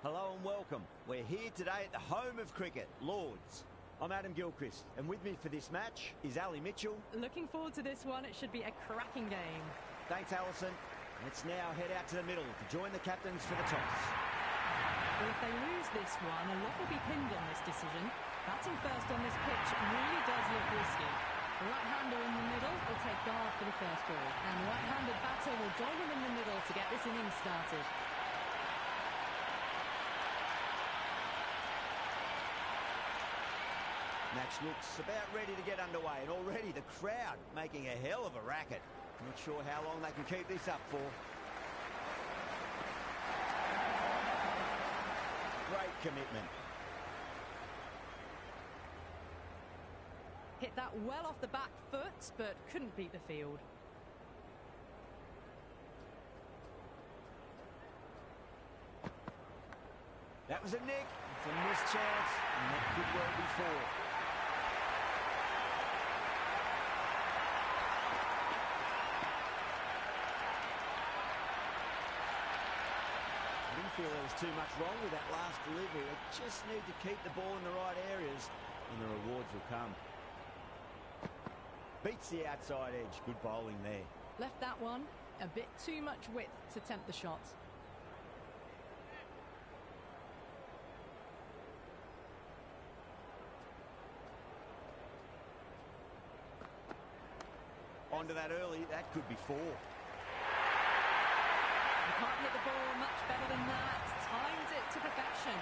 Hello and welcome. We're here today at the home of cricket, Lords. I'm Adam Gilchrist, and with me for this match is Ali Mitchell. Looking forward to this one. It should be a cracking game. Thanks, Alison. Let's now head out to the middle to join the captains for the toss. Well, if they lose this one, a lot will be pinned on this decision. Batting first on this pitch really does look risky. The right-hander in the middle will take guard for the first ball, and the right-handed batter will join him in the middle to get this innings started. Match looks about ready to get underway, and already the crowd making a hell of a racket. Not sure how long they can keep this up for. Great commitment. Hit that well off the back foot, but couldn't beat the field. That was a nick. It's a missed chance, and that could well be four. I didn't feel there was too much wrong with that last delivery. They just need to keep the ball in the right areas, and the rewards will come. Beats the outside edge. Good bowling there. Left that one a bit too much width to tempt the shot. Onto that early. That could be four. You can't hit the ball much better than that. Timed it to perfection.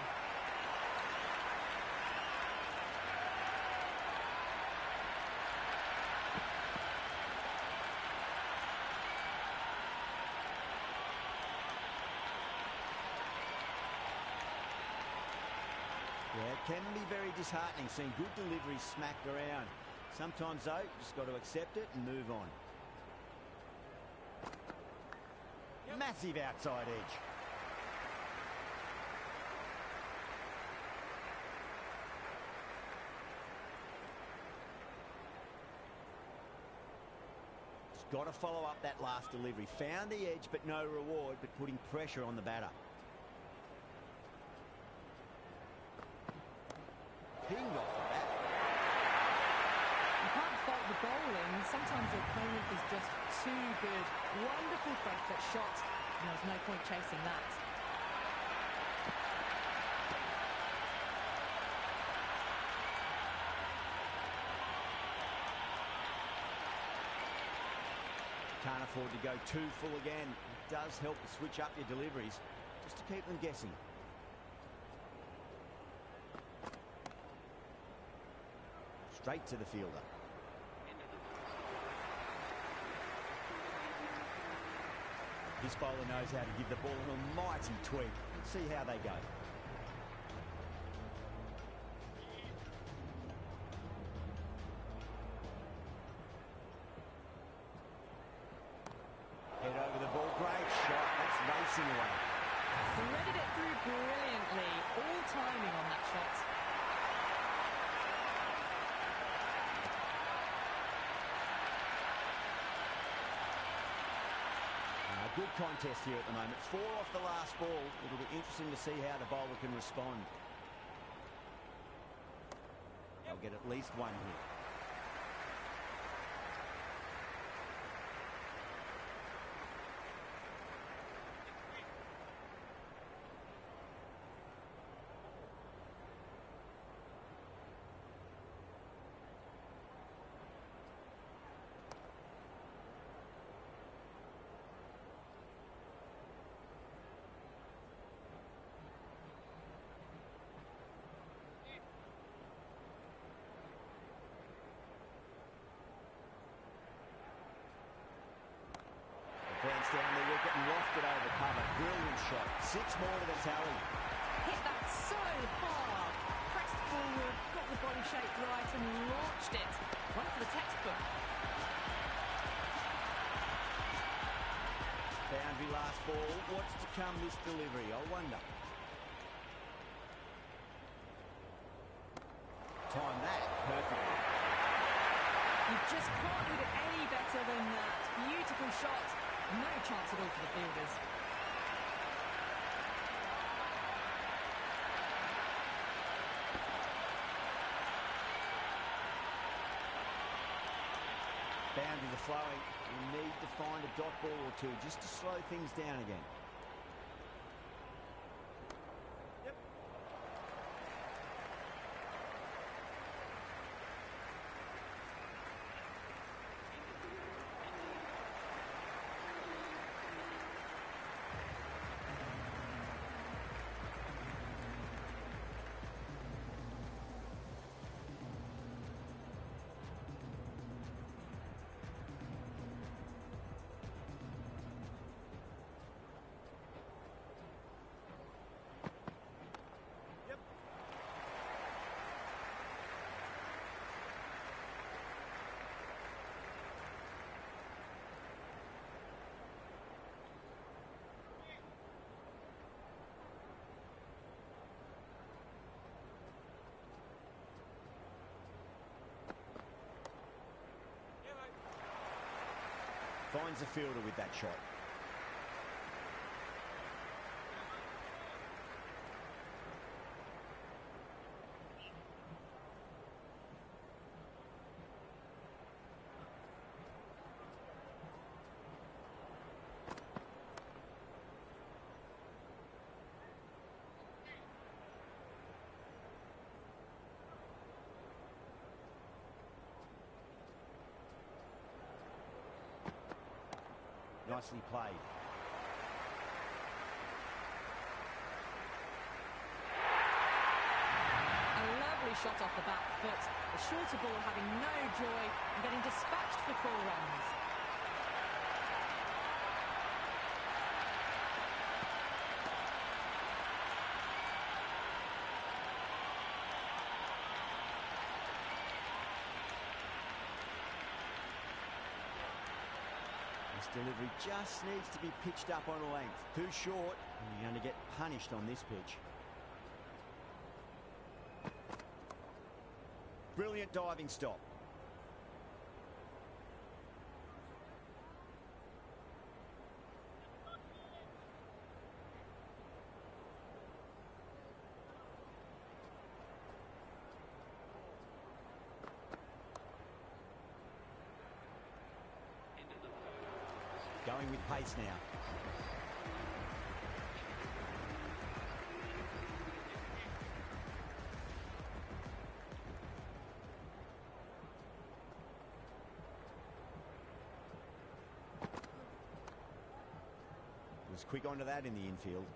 Yeah, it can be very disheartening seeing good deliveries smacked around. Sometimes, though, you just got to accept it and move on. Massive outside edge. Just got to follow up that last delivery. Found the edge, but no reward, but putting pressure on the batter. Pinged off the bat. You can't fault the bowling. Sometimes your opponent is just too good. Wonderful front foot shot. And there's no point chasing that. Can't afford to go too full again. It does help to switch up your deliveries just to keep them guessing. Straight to the fielder. This bowler knows how to give the ball an almighty tweak. Let's see how they go. Head over the ball. Great shot. That's racing away. Threaded it through brilliantly. All timing on that shot. Good contest here at the moment. 4 off the last ball. It'll be interesting to see how the bowler can respond. They'll get at least one hit. Bounce down the wicket and wafted over cover. Brilliant shot. 6 more to the tally. Hit that so hard. Pressed forward, got the body shape right and launched it. One for the textbook. Boundary last ball. What's to come this delivery? I wonder. Time that perfectly. You just can't hit it any better than that. Beautiful shot. No chance at all for the fielders. Boundaries are flowing. We need to find a dot ball or two just to slow things down again. Finds the fielder with that shot. Nicely played. A lovely shot off the back foot. The shorter ball having no joy and getting dispatched for 4 runs. Delivery just needs to be pitched up on a length. Too short, and you're going to get punished on this pitch. Brilliant diving stop. Going with pace now. Was quick onto that in the infield.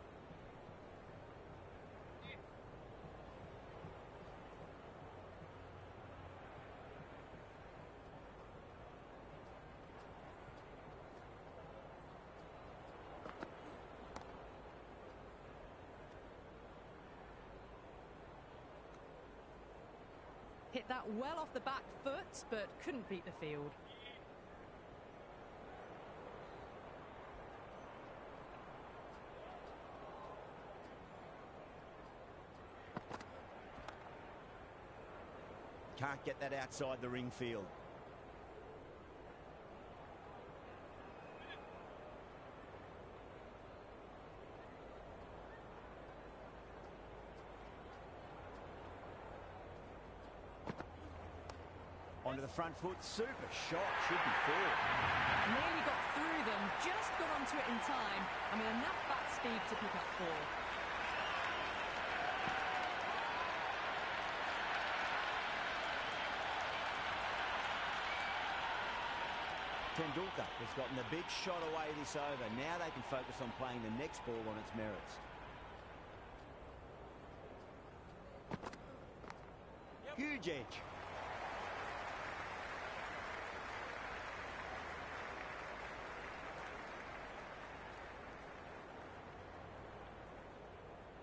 Hit that well off the back foot, but couldn't beat the field. Can't get that outside the ring field. Onto the front foot, super shot, should be 4. Nearly got through them, just got onto it in time. I mean, enough bat speed to pick up 4. Tendulkar has gotten the big shot away this over. Now they can focus on playing the next ball on its merits. Huge edge.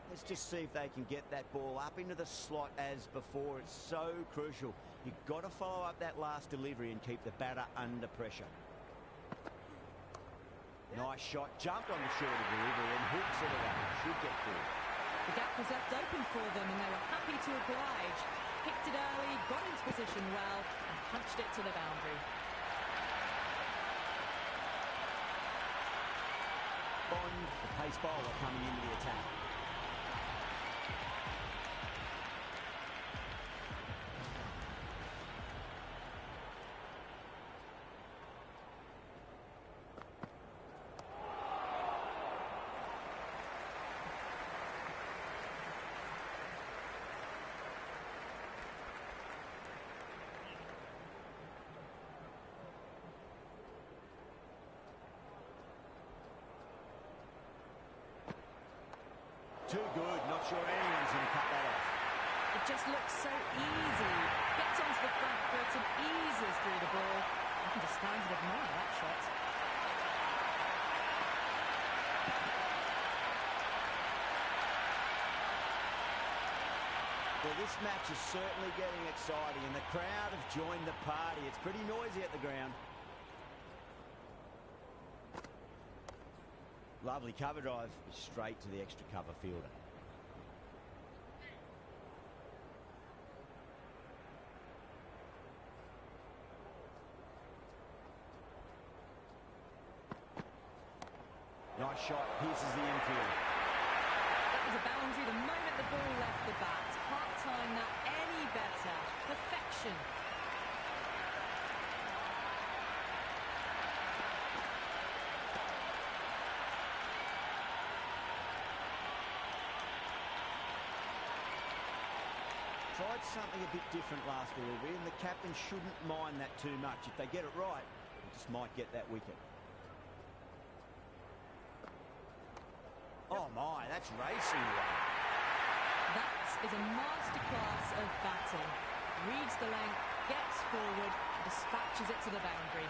Let's just see if they can get that ball up into the slot as before. It's so crucial. You've got to follow up that last delivery and keep the batter under pressure. Nice shot. Jumped on the shorter delivery and hooks it away. Should get through. The gap was left open for them and they were happy to oblige. Picked it early, got into position well and punched it to the boundary. Bond, the pace bowler, coming into the attack. not sure anyone's going to cut that off. It just looks so easy. Gets onto the front foot and eases through the ball. I can just stand and admire that shot. Well, this match is certainly getting exciting, and the crowd have joined the party. It's pretty noisy at the ground. Lovely cover drive, straight to the extra cover fielder. Nice shot, pierces the infield. That was a boundary the moment the ball left the bat. Can't time that any better. Perfection. Tried something a bit different last delivery, and the captain shouldn't mind that too much. If they get it right, they just might get that wicket. Oh my, that's racing away. That is a masterclass of batting. Reads the length, gets forward, dispatches it to the boundary.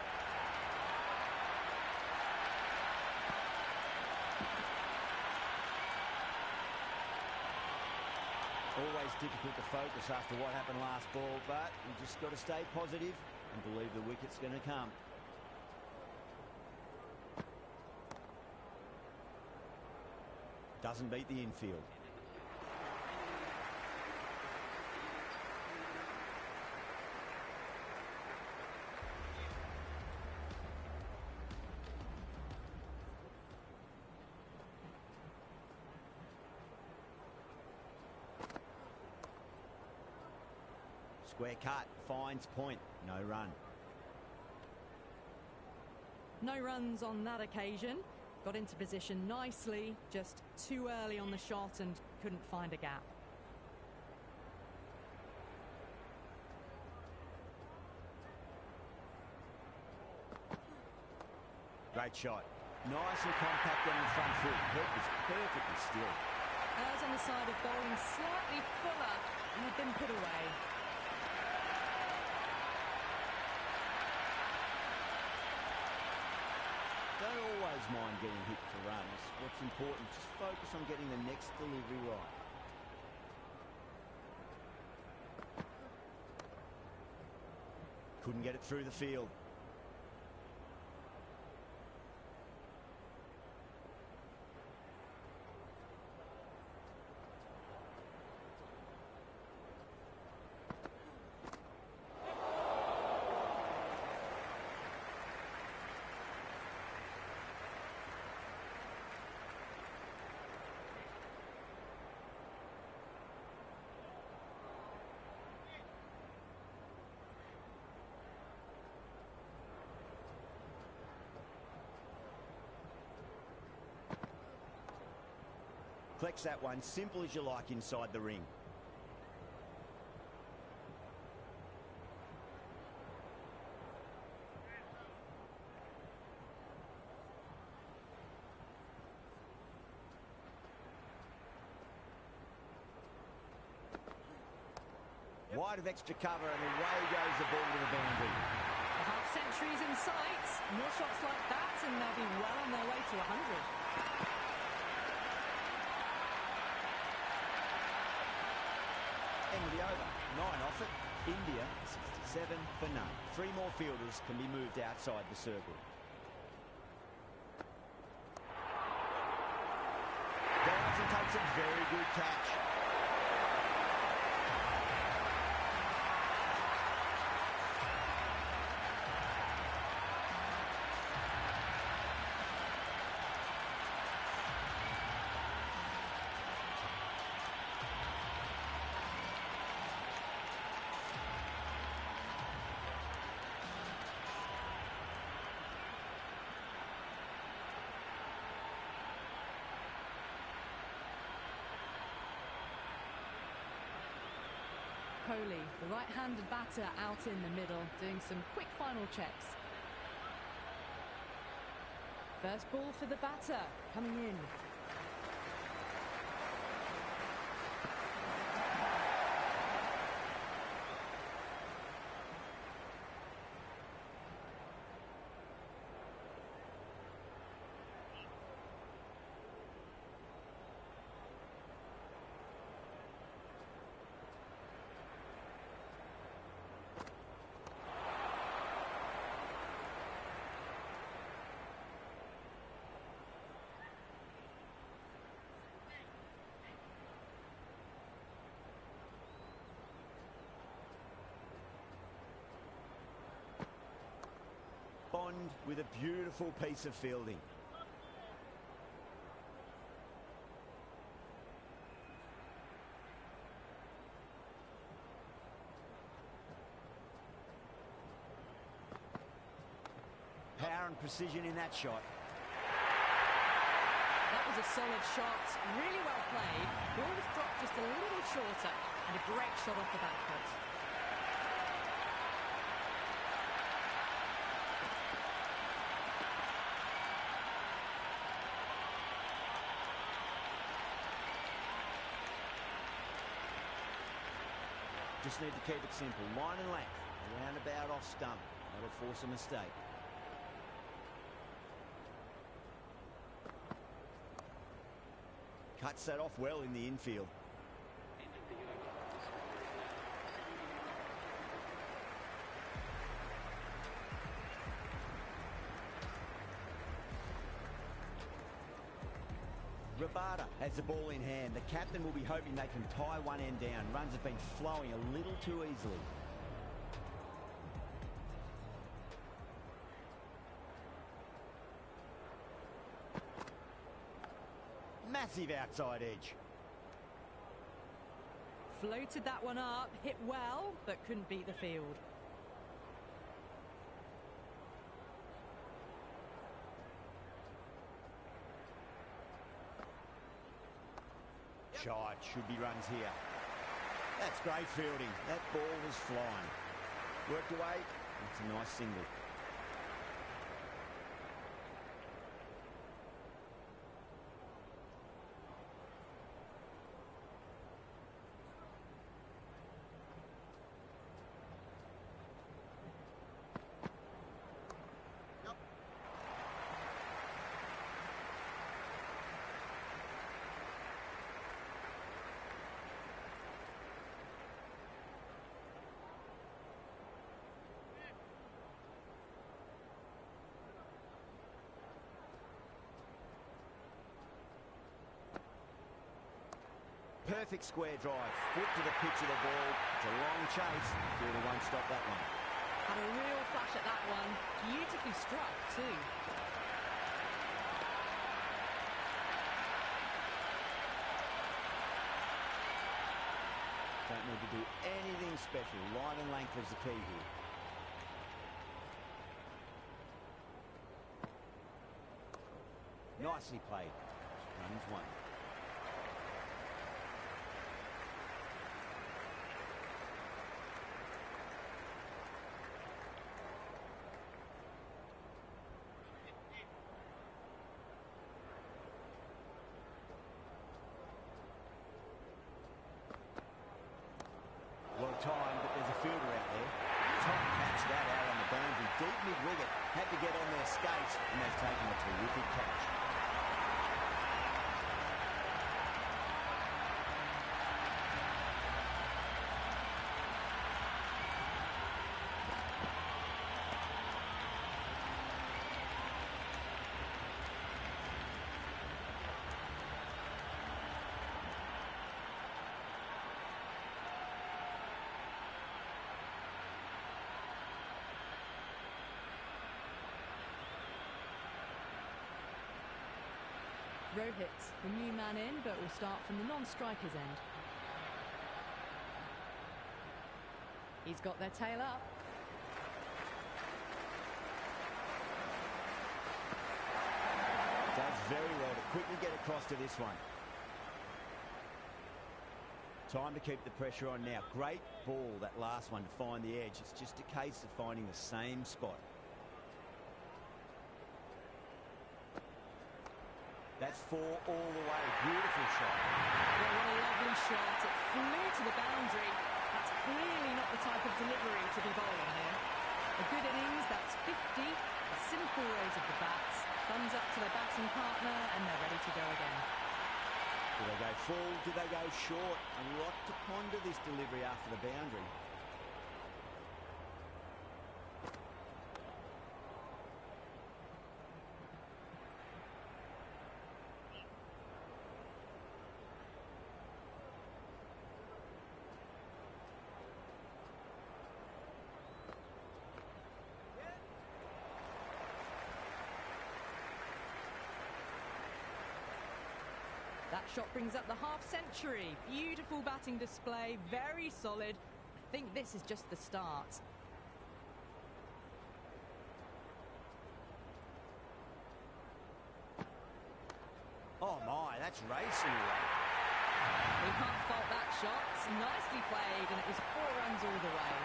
Always difficult to focus after what happened last ball, but you just got to stay positive and believe the wicket's going to come. Doesn't beat the infield. Square cut, finds point, no run. No runs on that occasion. Got into position nicely, just too early on the shot and couldn't find a gap. Great shot. Nice and compact on the front foot. Head was perfectly still. Errs on the side of bowling slightly fuller and had been put away. Don't always mind getting hit for runs. What's important, just focus on getting the next delivery right. Couldn't get it through the field. Flex that one, simple as you like inside the ring. Wide of extra cover, and away goes the ball to the boundary. The half century's in sight. More shots like that and they'll be well on their way to 100. End of the over. 9 off it. India 67 for none. 3 more fielders can be moved outside the circle. Dives and takes a very good catch. Kohli, the right-handed batter, out in the middle, doing some quick final checks. First ball for the batter, coming in. respond with a beautiful piece of fielding. Power and precision in that shot. That was a solid shot, really well played. Ball was dropped just a little shorter, and a great shot off the back foot. Just need to keep it simple. Line and length. Roundabout off stump. That'll force a mistake. Cuts that off well in the infield. Rabada has the ball in hand. The captain will be hoping they can tie one end down. Runs have been flowing a little too easily. Massive outside edge. Floated that one up, hit well, but couldn't beat the field. Shot, should be runs here. That's great fielding. That ball was flying. Worked away. It's a nice single. Perfect square drive. Foot to the pitch of the ball. It's a long chase. The fielder won't stop that one. Had a real flash at that one. Beautifully struck too. Don't need to do anything special. Line and length is the key here. Nicely played. Runs one. Well timed, but there's a fielder out there. Top catch that out on the boundary. Deep mid-wicket. Had to get on their skates, and they've taken a terrific catch. Rohit, the new man in, but will start from the non-striker's end. He's got their tail up. Does very well to quickly get across to this one. Time to keep the pressure on now. Great ball, that last one, to find the edge. It's just a case of finding the same spot. That's four all the way. Beautiful shot. Well, what a lovely shot. It flew to the boundary. That's clearly not the type of delivery to be bowling here. A good innings, that's 50. A simple raise of the bats. Thumbs up to their batting partner, and they're ready to go again. Do they go full? Do they go short? A lot to ponder this delivery after the boundary. That shot brings up the half-century. Beautiful batting display, very solid. I think this is just the start. Oh my, that's racing away. We can't fault that shot. Nicely played, and it was 4 runs all the way.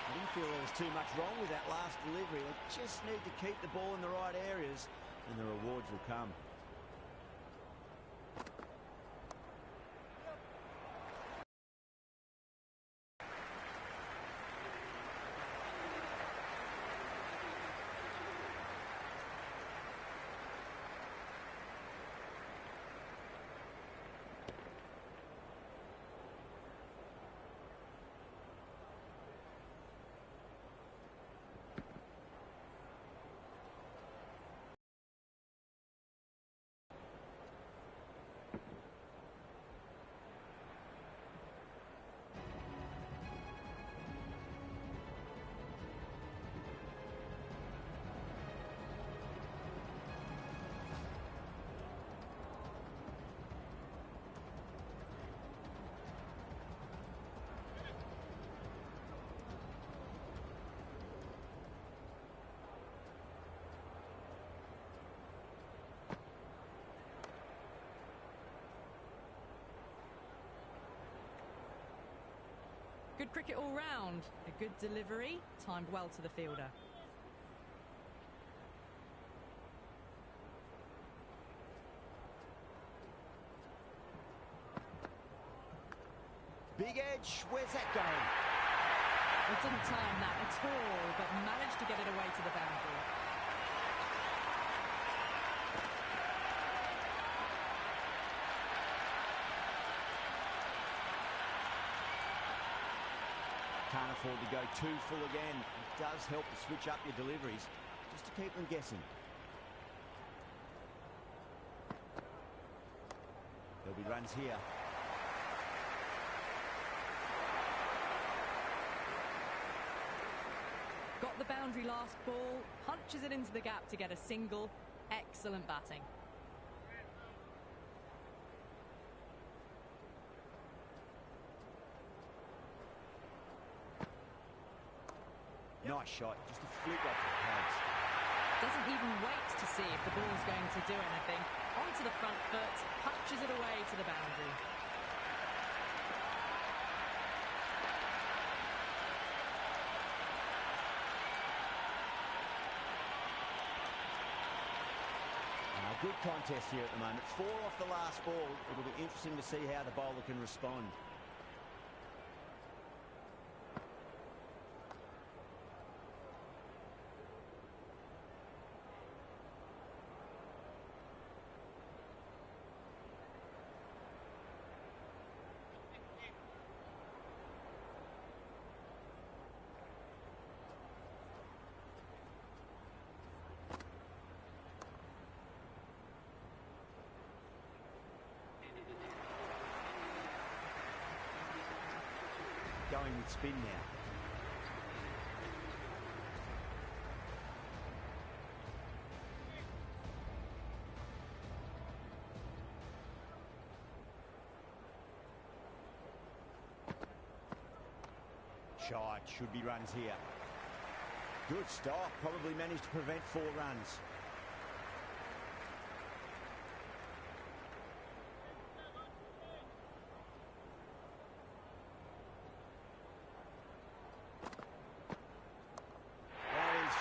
I didn't feel there was too much wrong with that last delivery. They just need to keep the ball in the right areas, and the rewards will come. Good cricket all round. A good delivery, timed well to the fielder. Big edge, where's that going? It didn't time that at all, but managed to get it away to the boundary. Can't afford to go too full again. It does help to switch up your deliveries, just to keep them guessing. There'll be runs here. Got the boundary last ball, punches it into the gap to get a single. Excellent batting. Nice shot, just a flick off the pads. Doesn't even wait to see if the ball's going to do anything. Onto the front foot, punches it away to the boundary. Good contest here at the moment. 4 off the last ball. It'll be interesting to see how the bowler can respond. Going with spin now. Shot, should be runs here. Good stop, probably managed to prevent 4 runs.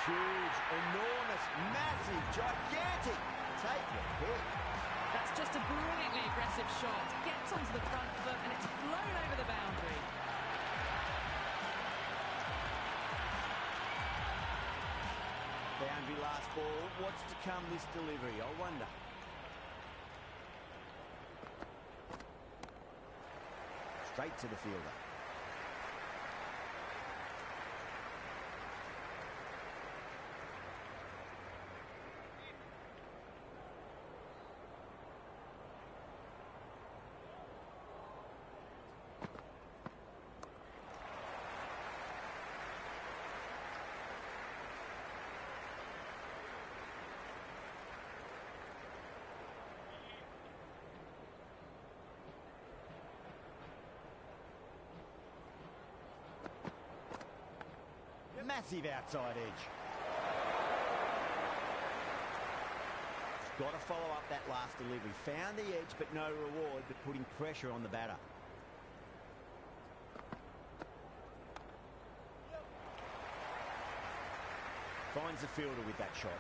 Huge, enormous, massive, gigantic. Take your pick. That's just a brilliantly aggressive shot. Gets onto the front foot and it's flown over the boundary. Boundary last ball. What's to come this delivery? I wonder. Straight to the fielder. Massive outside edge. Got to follow up that last delivery. Found the edge, but no reward, but putting pressure on the batter. Finds the fielder with that shot.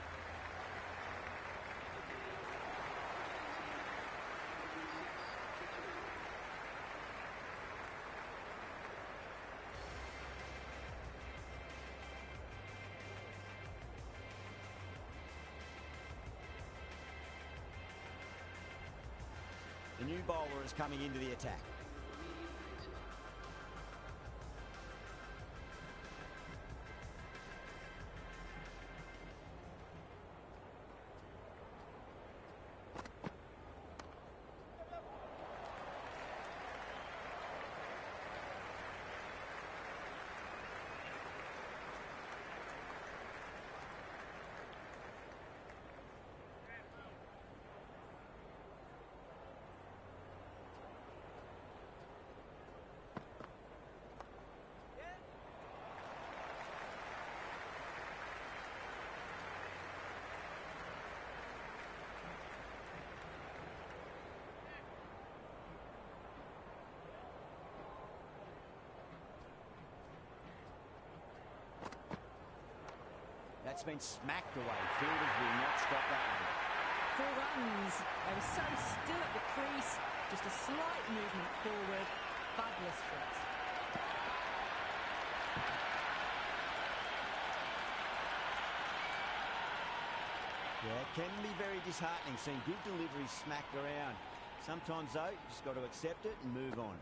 The new bowler is coming into the attack. That's been smacked away. Fielders will not stop that one. 4 runs. They were so still at the crease. Just a slight movement forward. Fabulous shot. Yeah, it can be very disheartening seeing good deliveries smacked around. Sometimes, though, you just got to accept it and move on.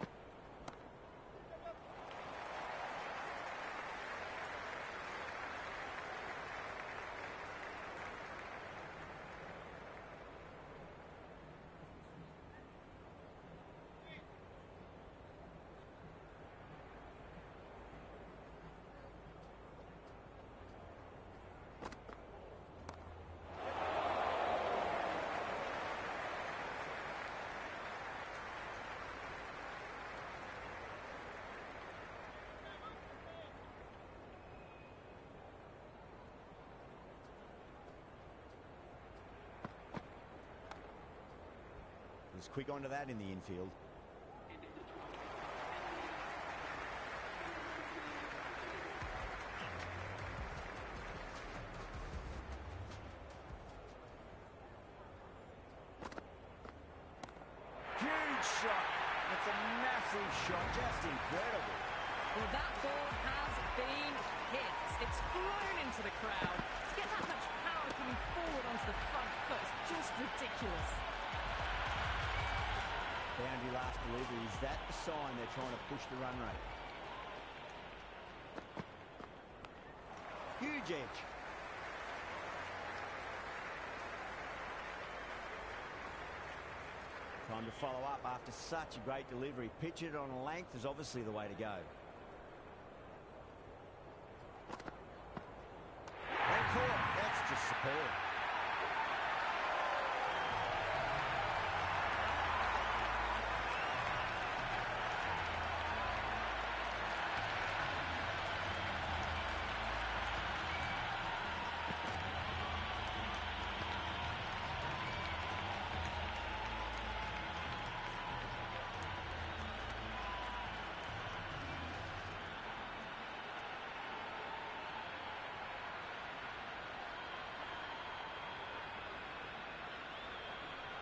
Was quick onto that in the infield. Huge shot. That's a massive shot. Just incredible. Well, that ball has been hit. It's flown into the crowd. To get that much power coming forward onto the front foot is just ridiculous. Boundary last delivery. Is that the sign they're trying to push the run rate? Huge edge. Time to follow up after such a great delivery. Pitch it on a length is obviously the way to go. And caught. That's just superb.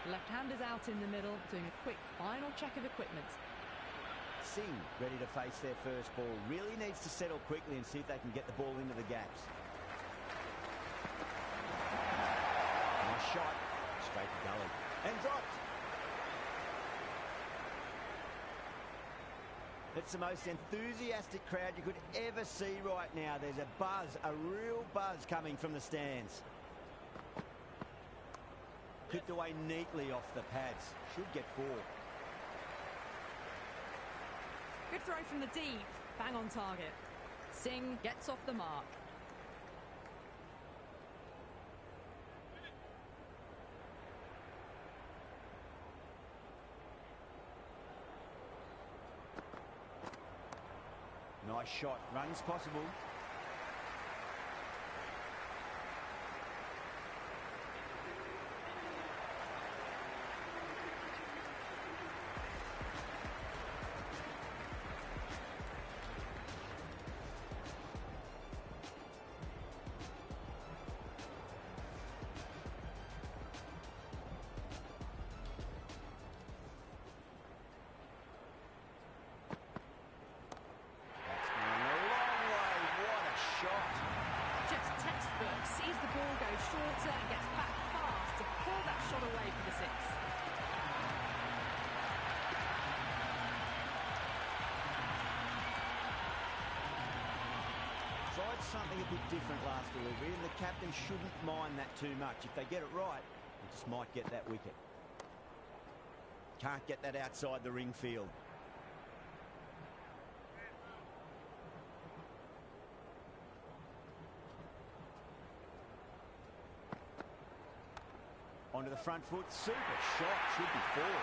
Left-handers out in the middle, doing a quick final check of equipment. Singh ready to face their first ball. Really needs to settle quickly and see if they can get the ball into the gaps. Nice shot. Straight to gully. And dropped. It's the most enthusiastic crowd you could ever see right now. There's a buzz, a real buzz coming from the stands. Clipped away neatly off the pads. Should get 4. Good throw from the deep. Bang on target. Singh gets off the mark. Nice shot. Runs possible. something a bit different last delivery, and the captain shouldn't mind that too much. If they get it right, they just might get that wicket. Can't get that outside the ring field. Onto the front foot. Super shot. Should be four.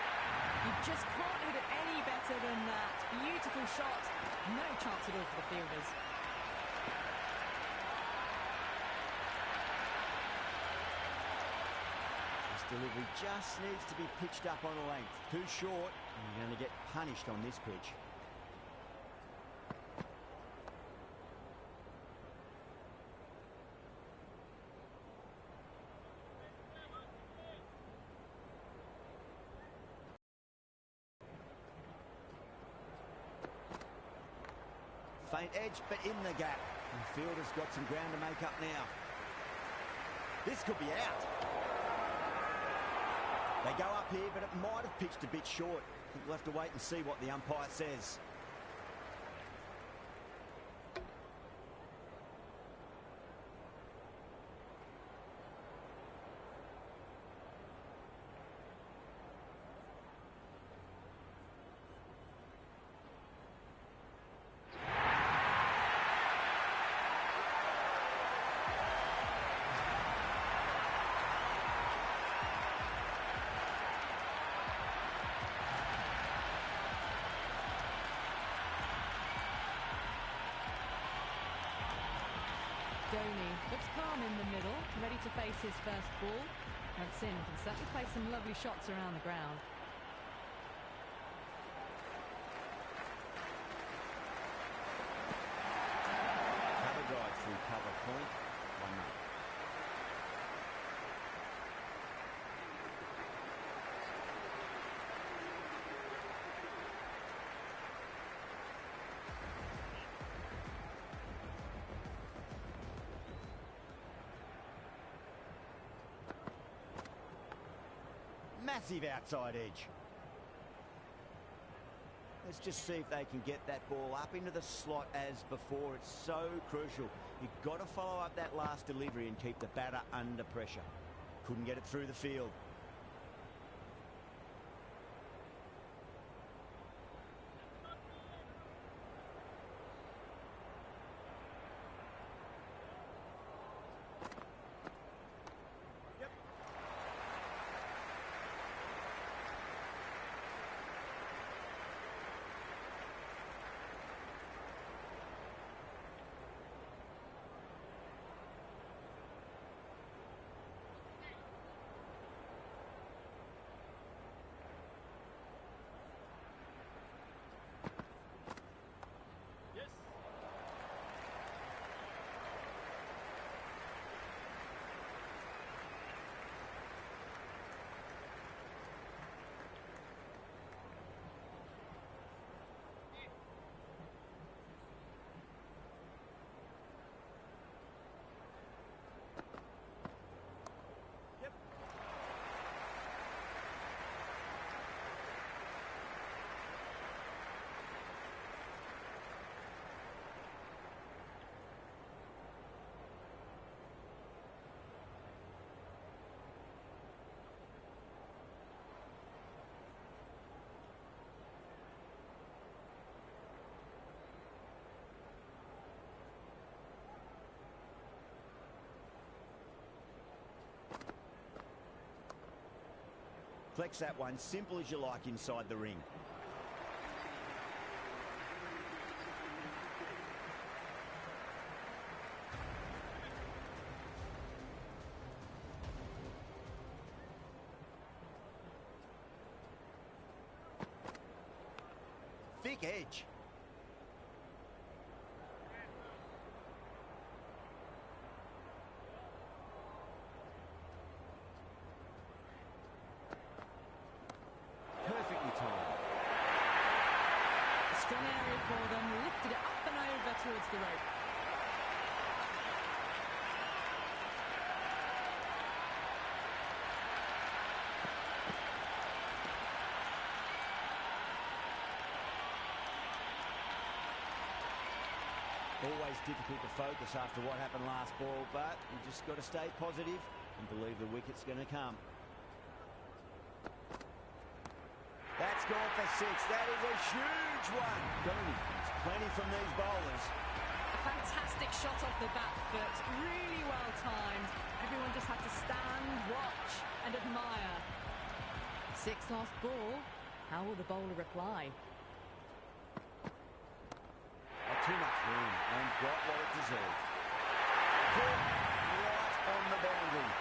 You just can't hit it any better than that. Beautiful shot. No chance at all for the fielders. This delivery just needs to be pitched up on a length. Too short, and you're going to get punished on this pitch. Faint edge, but in the gap. The fielder's got some ground to make up now. This could be out. They go up here, but it might have pitched a bit short. I think we'll have to wait and see what the umpire says. Looks calm in the middle, ready to face his first ball. And Sim can certainly play some lovely shots around the ground. Cover drive through cover point. 1-0. Massive outside edge. Let's just see if they can get that ball up into the slot as before. It's so crucial. You've got to follow up that last delivery and keep the batter under pressure. Couldn't get it through the field. Flex that one, simple as you like inside the ring. Thick edge. Strong area for them, lifted it up and over towards the rope. Always difficult to focus after what happened last ball, but you just got to stay positive and believe the wicket's going to come. That's gone for 6. That is a huge one. There's plenty from these bowlers. A fantastic shot off the back foot, really well timed. Everyone just had to stand, watch and admire. 6 last ball. How will the bowler reply? Too much room and got what it deserved. Put right on the boundary.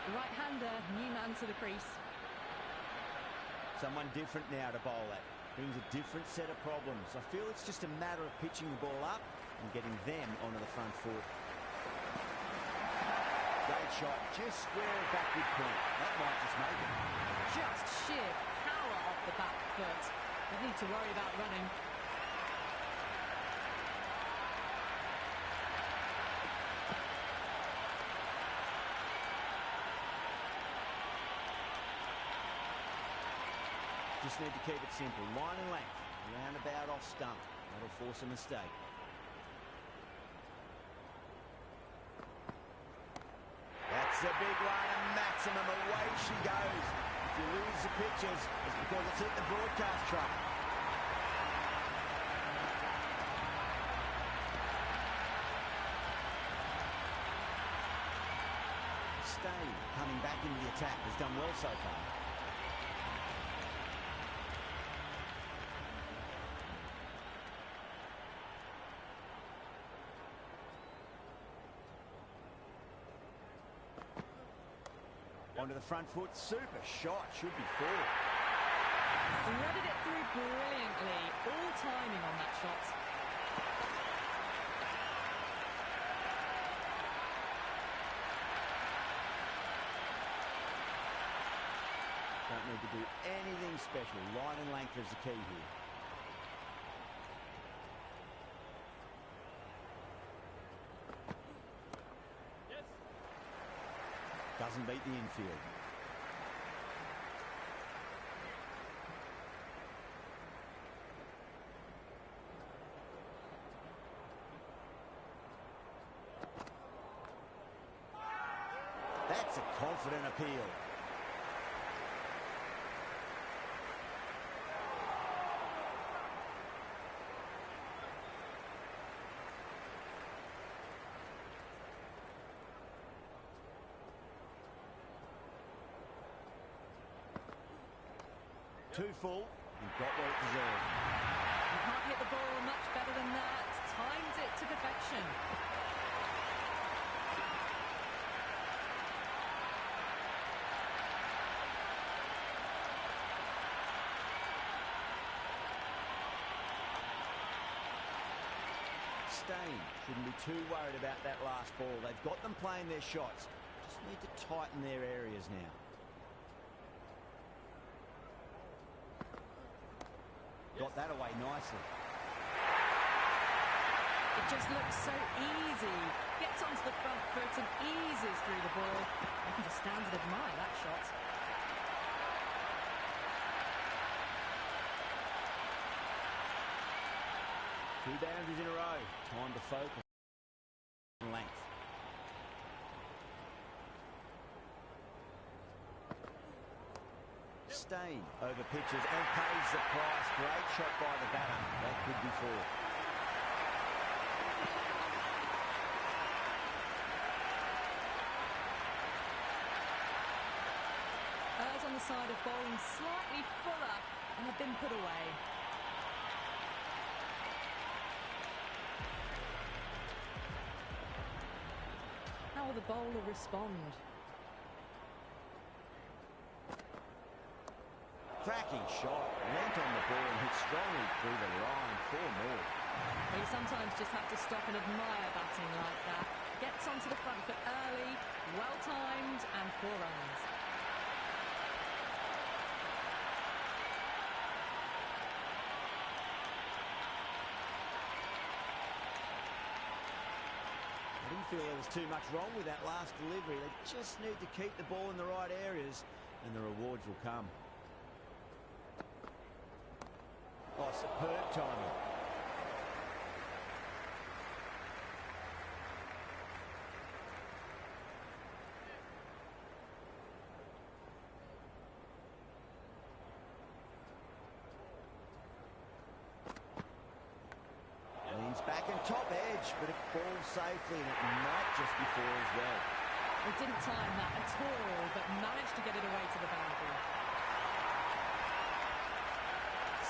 Right-hander, new man to the crease. Someone different now to bowl at. Brings a different set of problems. I feel it's just a matter of pitching the ball up and getting them onto the front foot. Great shot, just square it back with point. That might just make it. Just sheer power off the back foot. Don't need to worry about running. Just need to keep it simple. Line and length. Roundabout off stump. That'll force a mistake. That's a big one. A maximum. Away she goes. If you lose the pictures, it's because it's hit the broadcast truck. Stay coming back into the attack. Has done well so far. Onto the front foot, super shot, should be 4. Threaded it through brilliantly, all timing on that shot. Don't need to do anything special, line and length is the key here. Doesn't beat the infield. That's a confident appeal. Too full and got what it deserved. You can't hit the ball much better than that. Timed it to perfection. Stain shouldn't be too worried about that last ball. They've got them playing their shots. Just need to tighten their areas now. Got that away nicely. It just looks so easy. Gets onto the front foot and eases through the ball. You can just stand and admire that shot. Two boundaries in a row. Time to focus on length. Stain over pitches and pays the price. Great shot by the batter. That could be 4. Errs on the side of bowling slightly fuller and have been put away. How will the bowler respond? Cracking shot, leant on the ball and hit strongly through the line. 4 more. Well, you sometimes just have to stop and admire batting like that. Gets onto the front foot early, well-timed, and 4 runs. I didn't feel there was too much wrong with that last delivery. They just need to keep the ball in the right areas, and the rewards will come. Oh, superb timing. Leans back and top edge, but it falls safely, and it might just be 4 as well. It didn't time that at all, but managed to get it away to the boundary.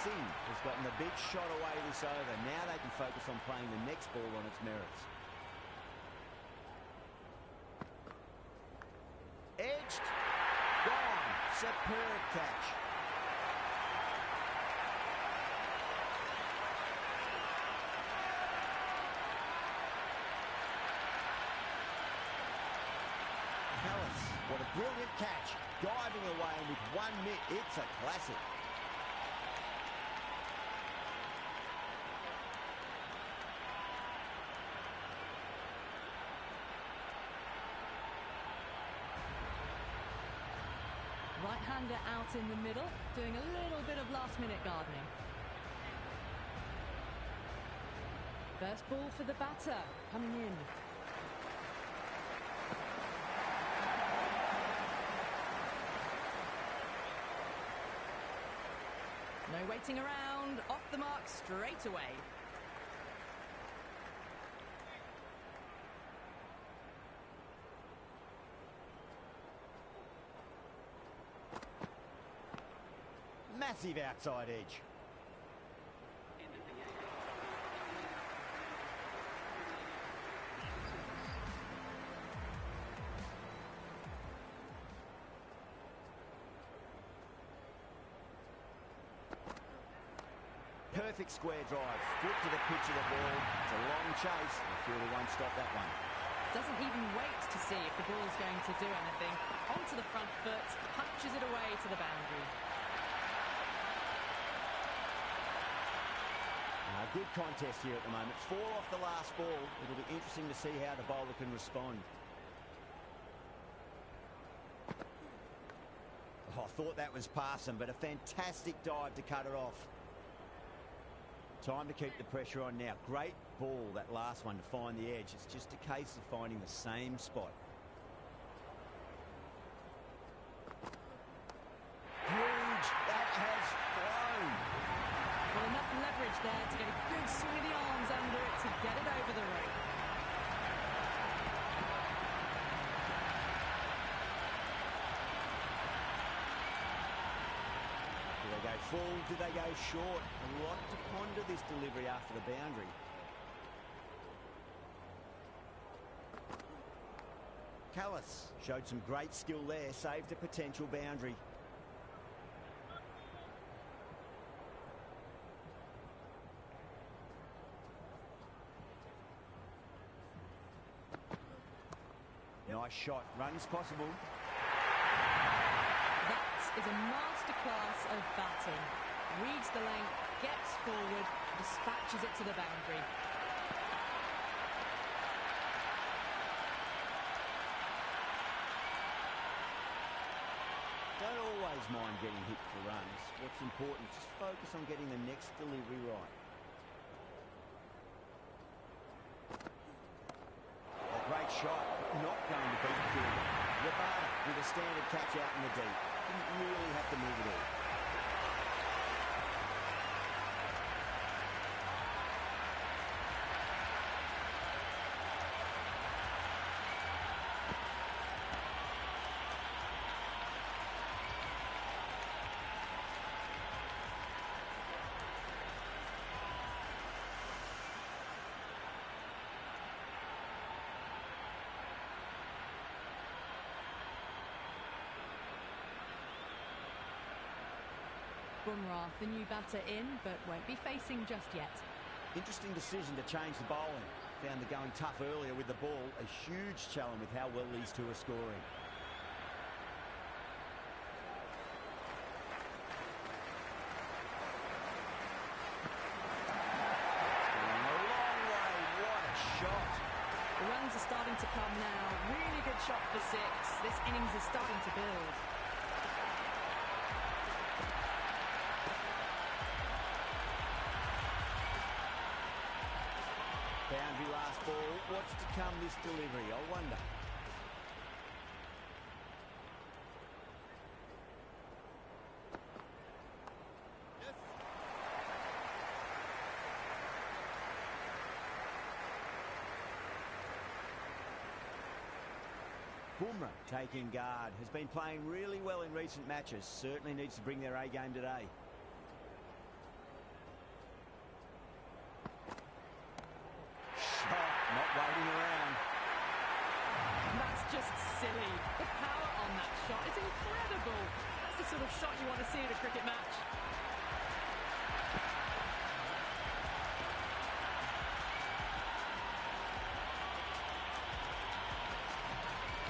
Singh has gotten the big shot away this over. Now they can focus on playing the next ball on its merits. Edged. Gone. Superb catch. Callis, what a brilliant catch. Diving away and with 1 mitt. It's a classic. Right-hander out in the middle, doing a little bit of last-minute gardening. First ball for the batter, coming in. No waiting around, off the mark straight away. Massive outside edge. Perfect square drive. Flip to the pitch of the ball. It's a long chase. The fielder won't stop that one. Doesn't even wait to see if the ball's going to do anything. Onto the front foot, punches it away to the boundary. Good contest here at the moment. 4 off the last ball. It'll be interesting to see how the bowler can respond. Oh, I thought that was passing, but a fantastic dive to cut it off. Time to keep the pressure on now. Great ball, that last one, to find the edge. It's just a case of finding the same spot. Huge. That has flown. Well, enough leverage there to get a good swing of the arms under it to get it over the rope. Do they go full? Do they go short? A lot to ponder this delivery after the boundary. Callis showed some great skill there, saved a potential boundary. Nice shot. Runs possible. That is a masterclass of batting. Reads the length, gets forward, dispatches it to the boundary. Don't always mind getting hit for runs. What's important, just focus on getting the next delivery right. A great shot, not going to beat the fielder. Rabada with a standard catch out in the deep. Didn't really have to move it all. Bumrah, the new batter in, but won't be facing just yet. Interesting decision to change the bowling. Found the going tough earlier with the ball. A huge challenge with how well these two are scoring. The runs are starting to come now. Really good shot for 6. This innings is starting to build. Boundary last ball. What's to come this delivery? I wonder. Bumrah taking guard, has been playing really well in recent matches, certainly needs to bring their A game today. Shot, not waiting around. That's just silly. The power on that shot is incredible. That's the sort of shot you want to see at a cricket match.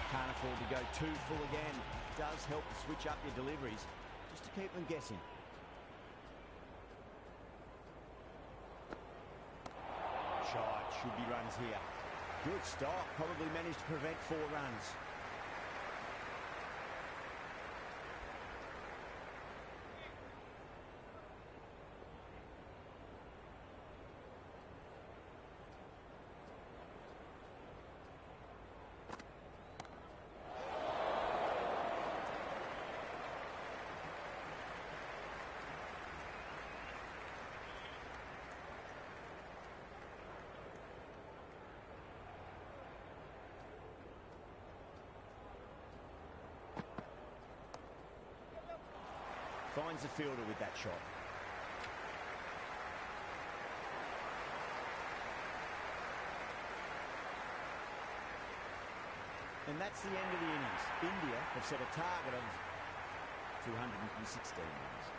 Can't afford to go too full again. It does help to switch up your deliveries, just to keep them guessing. Shot, should be runs here. Good stop, probably managed to prevent 4 runs. Finds the fielder with that shot. And that's the end of the innings. India have set a target of 216 runs.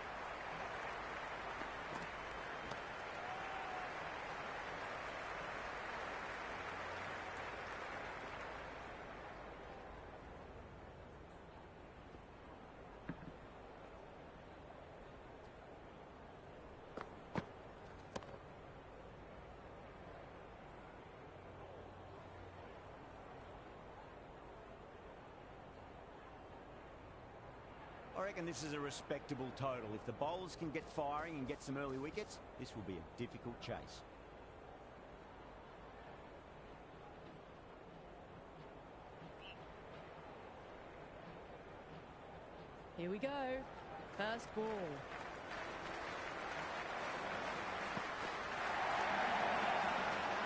I reckon this is a respectable total. If the bowlers can get firing and get some early wickets, this will be a difficult chase. Here we go. First ball.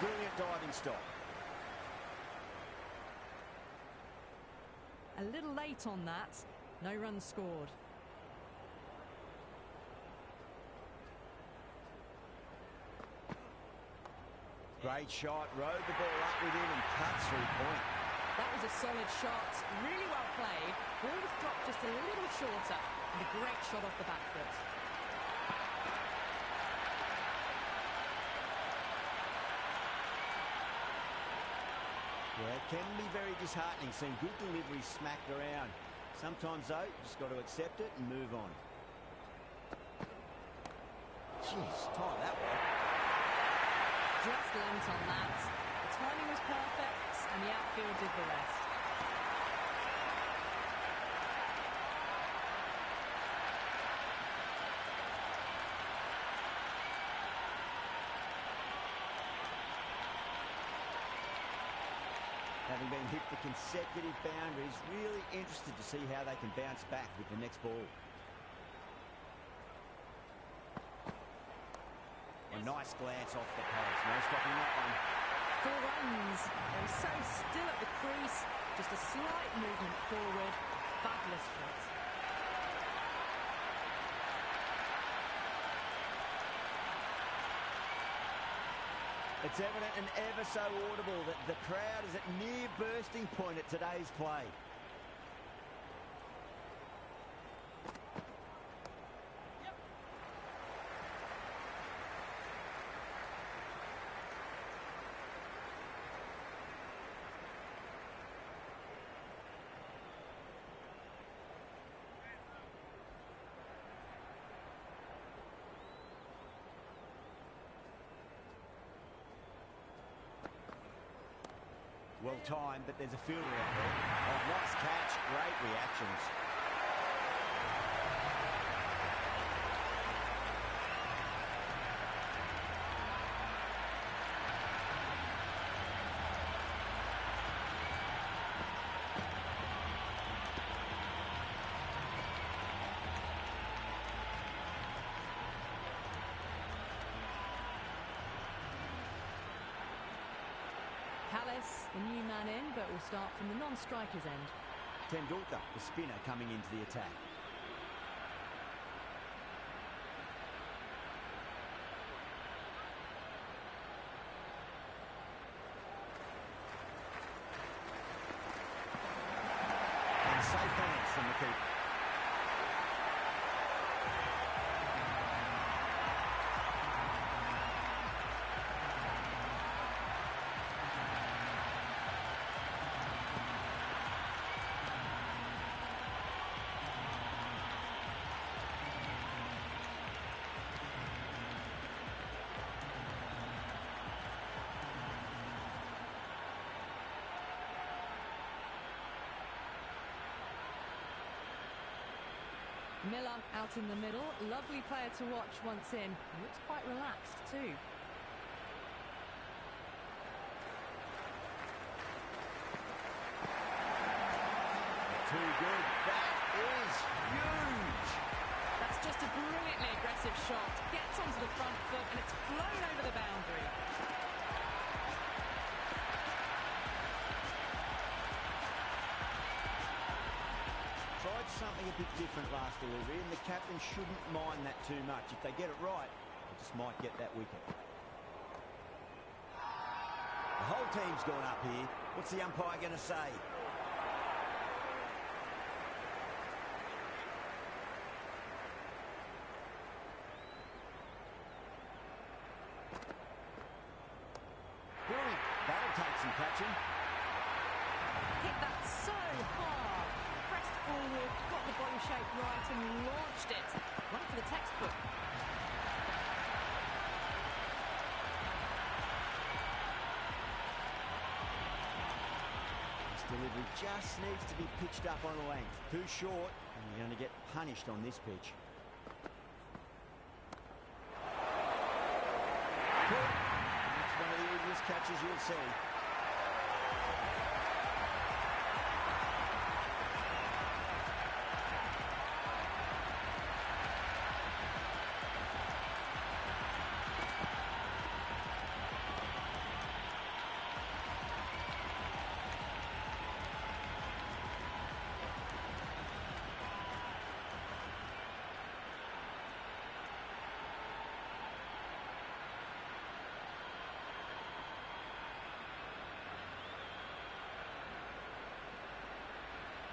Brilliant diving stop. A little late on that. No runs scored. Great shot, rode the ball up with him and cuts through point. That was a solid shot, really well played. Ball was dropped just a little shorter, and a great shot off the back foot. Yeah, it can be very disheartening seeing good delivery smacked around. Sometimes, though, you just got to accept it and move on. Jeez, time that one. Just lent on that. The timing was perfect, and the outfield did the rest. Having been hit for consecutive boundaries, really interested to see how they can bounce back with the next ball. A nice glance off the post. No stopping that one. 4 runs. They were so still at the crease. Just a slight movement forward. Fabulous shot. It's evident and ever so audible that the crowd is at near bursting point at today's play. Well timed, but there's a fielder out there. Oh, nice catch. Great reactions. Callis, the new man in, but will start from the non-striker's end. Tendulkar, the spinner, coming into the attack. And safe hands from the keeper. Miller out in the middle. Lovely player to watch once in. He looks quite relaxed too. Too good. That is huge. That's just a brilliantly aggressive shot. Gets onto the front foot and it's flown over the boundary. Tried something a bit different last delivery, and the captain shouldn't mind that too much. If they get it right, they just might get that wicket. The whole team's gone up here. What's the umpire going to say? Brilliant. That'll take some catching. Hit that so hard. Pressed forward, got the body shape right and launched it. One for the textbook. This delivery just needs to be pitched up on a length. Too short, and you're going to get punished on this pitch. It's one of the easiest catches you'll see.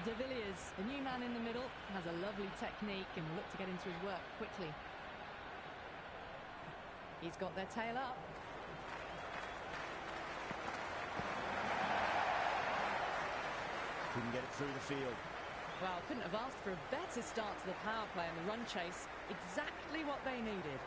De Villiers, the new man in the middle, has a lovely technique and will look to get into his work quickly. He's got their tail up. Couldn't get it through the field. Well, couldn't have asked for a better start to the power play and the run chase. Exactly what they needed.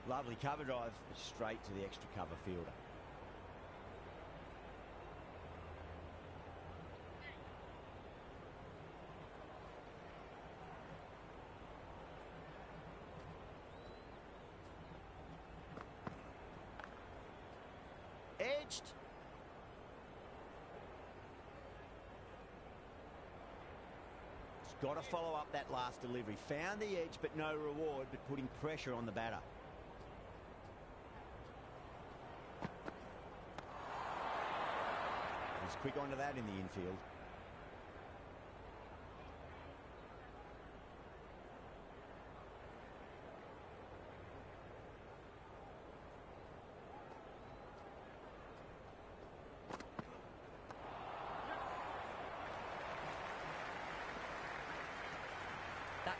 Lovely cover drive, straight to the extra cover fielder. Edged. Got to follow up that last delivery. Found the edge, but no reward, but putting pressure on the batter. He's quick onto that in the infield.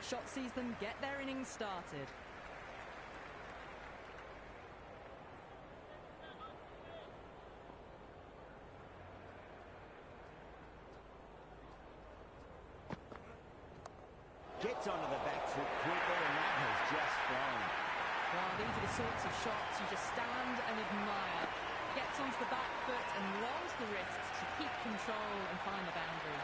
That shot sees them get their innings started. Gets onto the back foot quickly, and that has just flown. Well, these are the sorts of shots you just stand and admire. Gets onto the back foot and rolls the wrists to keep control and find the boundary.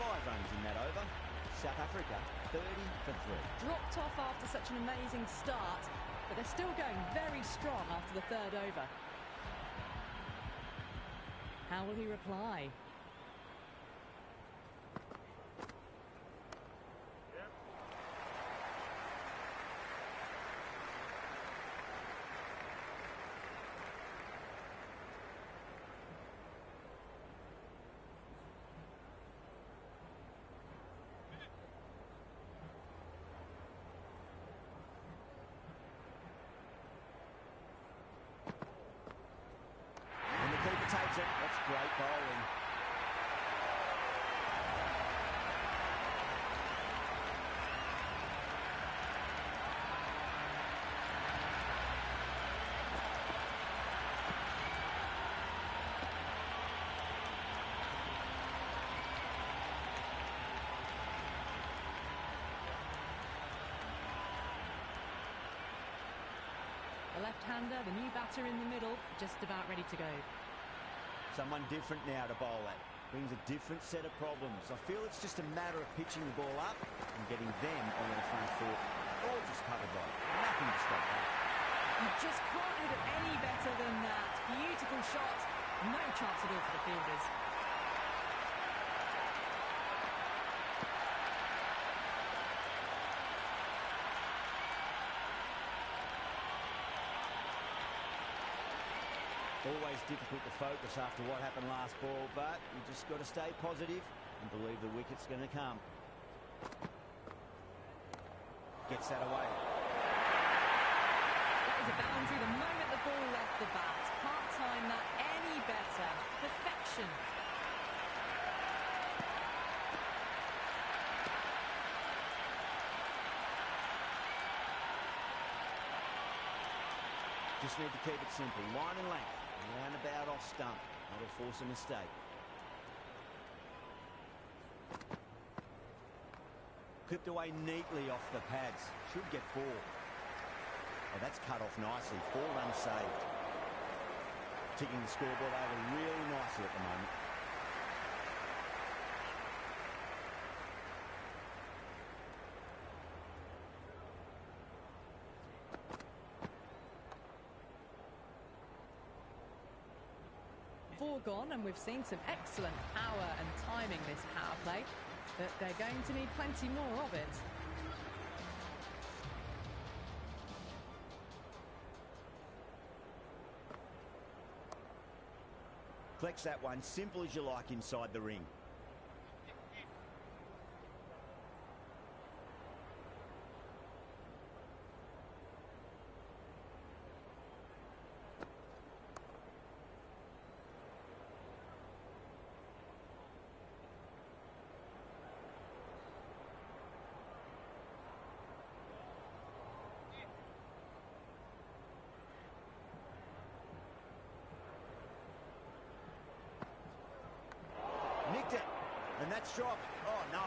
Five runs in that over. South Africa 30 for 3. Dropped off after such an amazing start, but they're still going very strong after the third over. How will he reply? Takes it. That's great bowling. The left-hander, the new batter in the middle, just about ready to go. Someone different now to bowl at. Brings a different set of problems. I feel it's just a matter of pitching the ball up and getting them onto the front foot. All just covered by. Nothing to stop that. You just can't hit it any better than that. Beautiful shot. No chance at all for the fielders. Always difficult to focus after what happened last ball, but you just got to stay positive and believe the wicket's going to come. Gets that away. That is a boundary the moment the ball left the bat. Can't time that any better. Perfection. Just need to keep it simple. Line and length. Roundabout off stump. That'll force a mistake. Clipped away neatly off the pads. Should get 4. Oh, that's cut off nicely. 4 runs saved. Ticking the scoreboard over really nicely at the moment. Gone, and we've seen some excellent power and timing this power play, but they're going to need plenty more of it. Collects that one, simple as you like inside the ring. Nicked it, and that's dropped. Oh, no.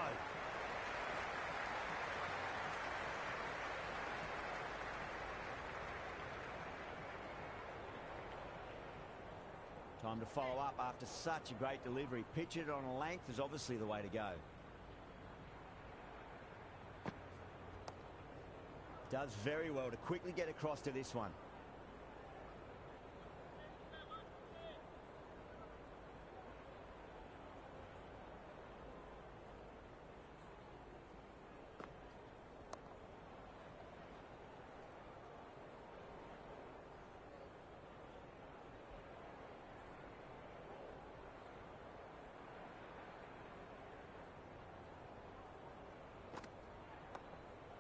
Time to follow up after such a great delivery. Pitch it on a length is obviously the way to go. Does very well to quickly get across to this one.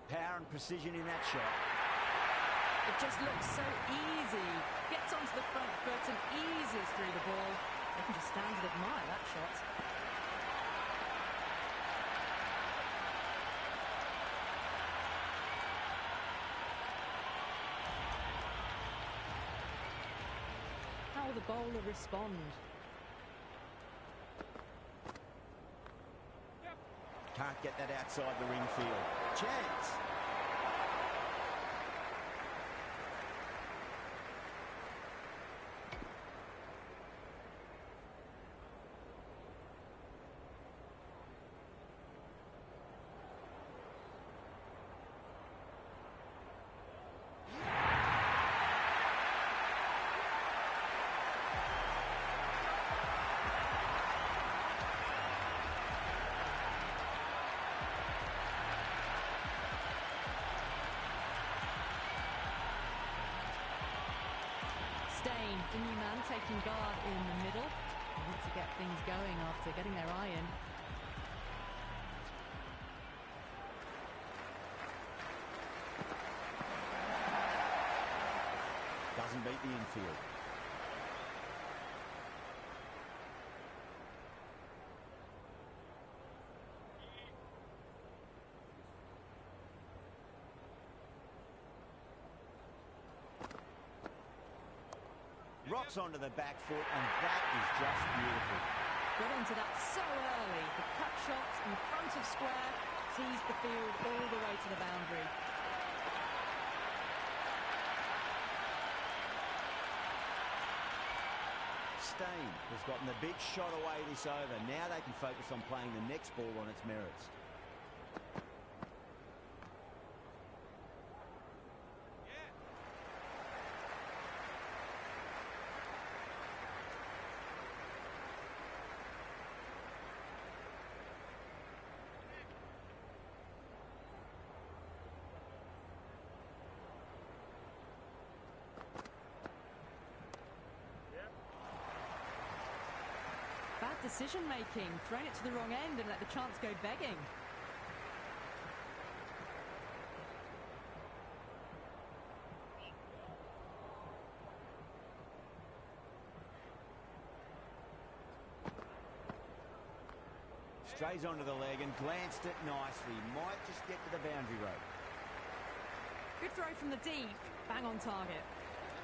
Power and precision in that shot. It just looks so easy. Gets onto the front foot and eases through the ball. They can just stand and admire that shot. How will the bowler respond? Can't get that outside the ring field. Chance. The new man taking guard in the middle. They want to get things going after getting their eye in. Doesn't beat the infield. Rocks onto the back foot, and that is just beautiful. Got onto that so early. The cut shot in front of square teased the field all the way to the boundary. Stain has gotten the big shot away this over. Now they can focus on playing the next ball on its merits. Bad decision-making, thrown it to the wrong end and let the chance go begging. Strays onto the leg and glanced it nicely. Might just get to the boundary rope. Good throw from the deep, bang on target.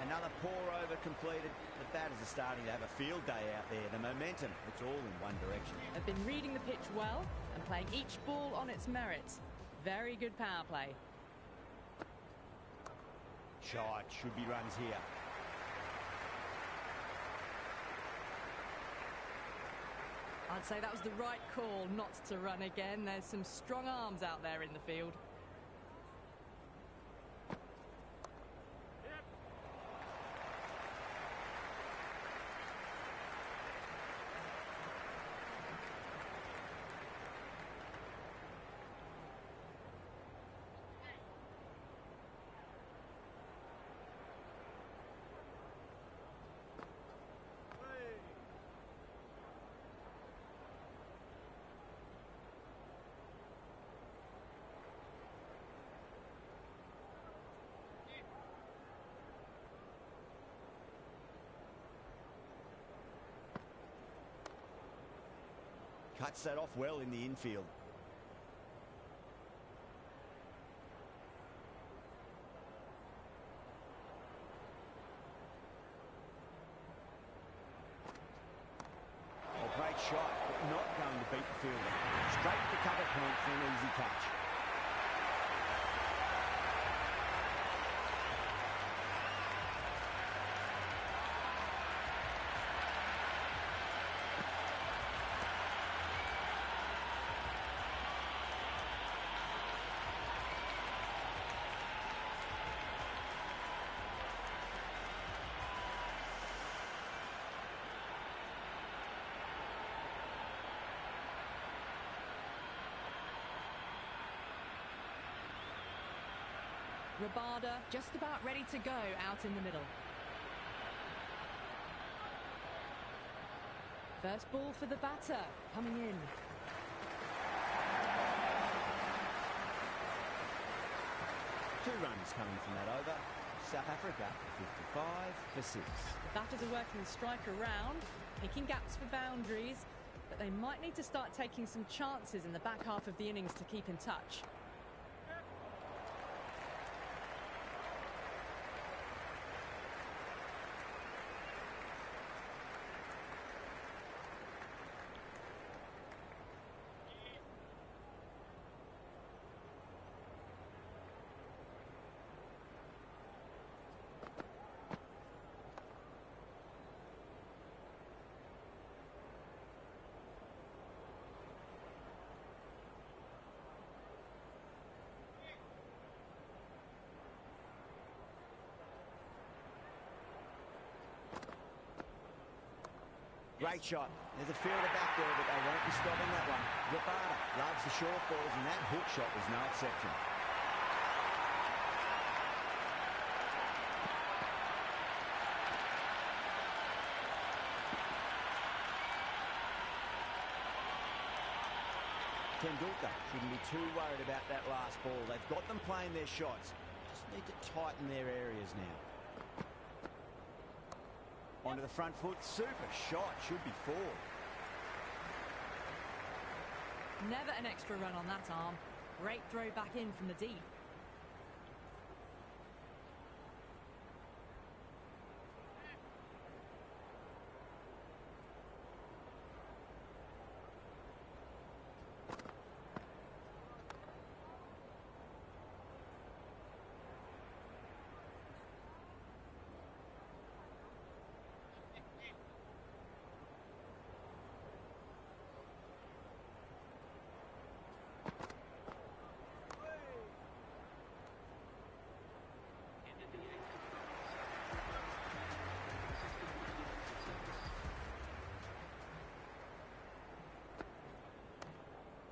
Another pour over completed. The batters are starting to have a field day out there. The momentum, it's all in one direction. They've been reading the pitch well and playing each ball on its merits. Very good power play. Shot, should be runs here. I'd say that was the right call not to run again. There's some strong arms out there in the field. Cuts that off well in the infield. A great shot, but not going to beat the fielder. Straight to cover point for an easy catch. Rabada just about ready to go out in the middle. First ball for the batter, coming in. Two runs coming from that over. South Africa 55 for 6. The batters are working the strike around, picking gaps for boundaries, but they might need to start taking some chances in the back half of the innings to keep in touch. Great shot. There's a fielder back there, but they won't be stopping that one. Rabada loves the short balls, and that hook shot was no exception. Tendulkar shouldn't be too worried about that last ball. They've got them playing their shots. Just need to tighten their areas now. Onto the front foot, super shot, should be 4. Never an extra run on that arm. Great throw back in from the deep.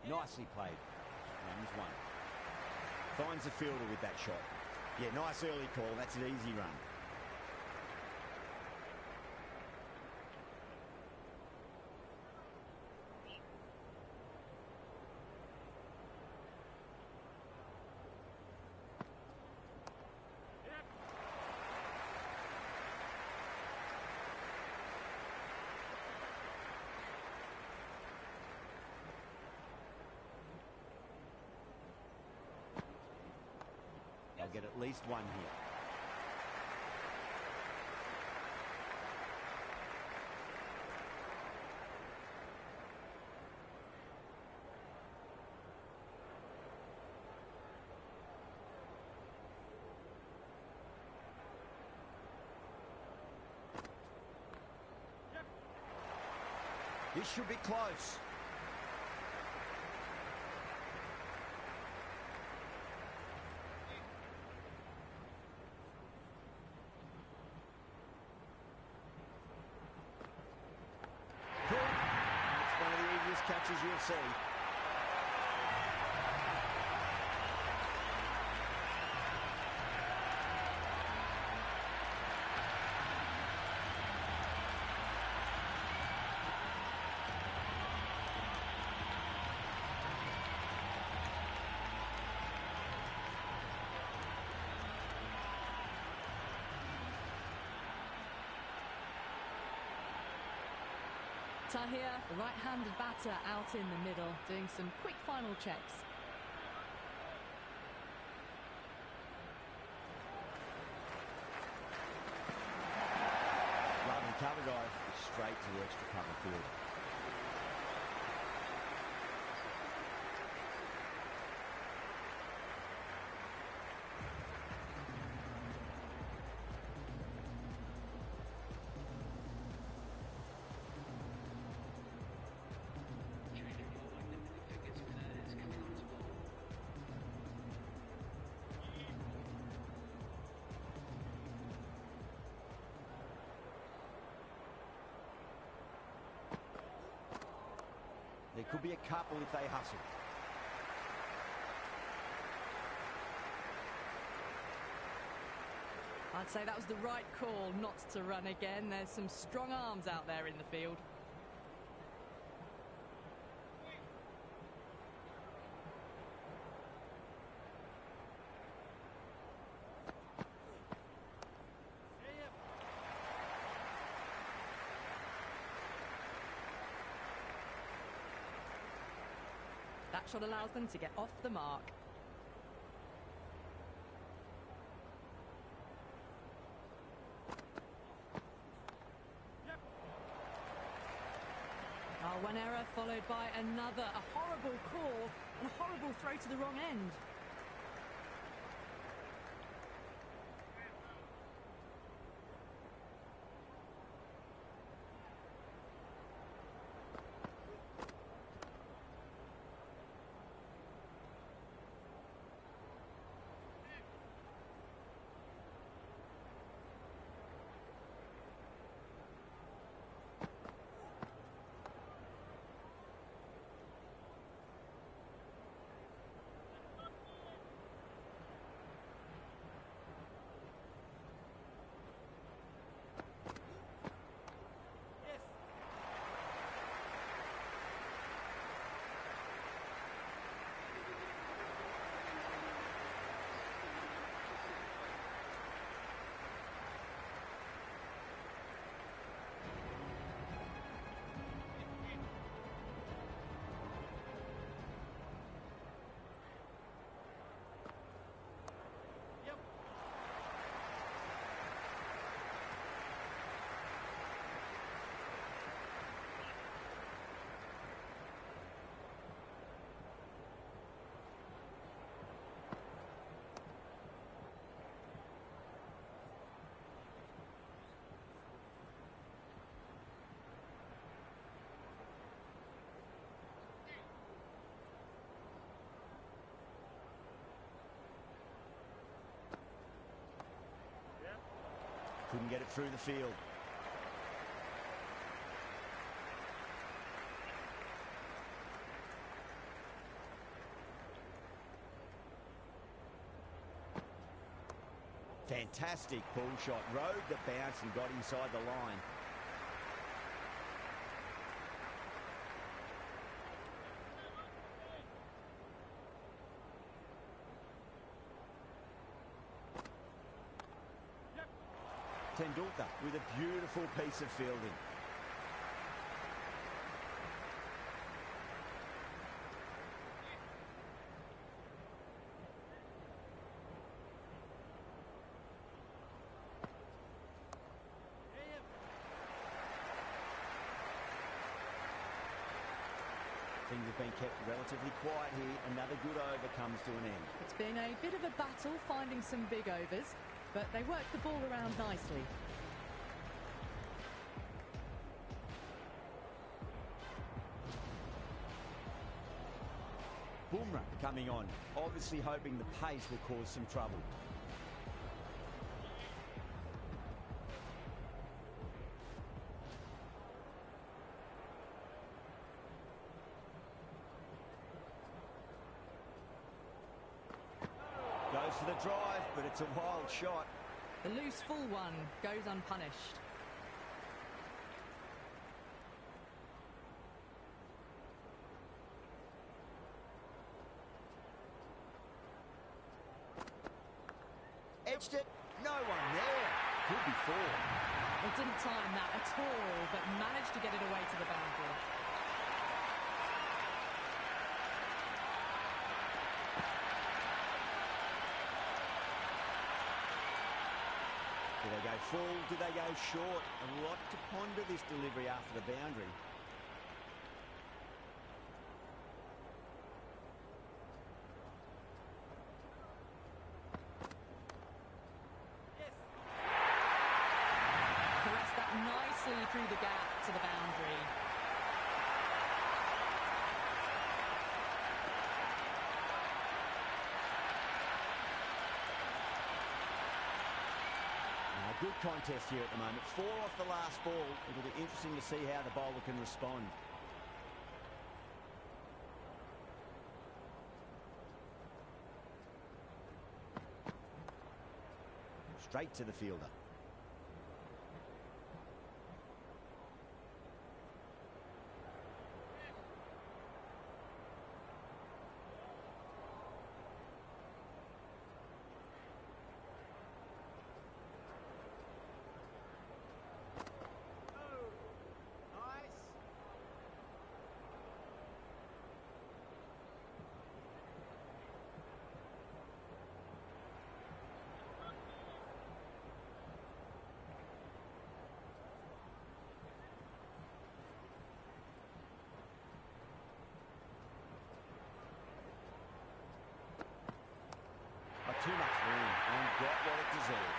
Nicely played. Runs 1. Finds the fielder with that shot. Yeah, nice early call. That's an easy run. They'll get at least 1 here. This should be close. Catches you'll see. Tahir, the right-handed batter, out in the middle, doing some quick final checks. Rather than cover dive, straight to the extra cover field. There could be a couple if they hustle. I'd say that was the right call not to run again. There's some strong arms out there in the field. That shot allows them to get off the mark. One error followed by another. A horrible call and a horrible throw to the wrong end. Couldn't get it through the field. Fantastic pull shot. Rode the bounce and got inside the line. Tendulkar with a beautiful piece of fielding. Things have been kept relatively quiet here. Another good over comes to an end. It's been a bit of a battle finding some big overs, but they worked the ball around nicely. Bumrah coming on, obviously hoping the pace will cause some trouble. Goes for the drive, but it's a wild shot. The loose full one goes unpunished. Edged it, no one there. Could be four. They didn't time that at all, but managed to get it away to the boundary. Do they go full? Do they go short? A lot to ponder this delivery after the boundary. Caressed that nicely through the gap to the boundary. Good contest here at the moment. 4 off the last ball. It'll be interesting to see how the bowler can respond. Straight to the fielder. too much room and got what it deserved.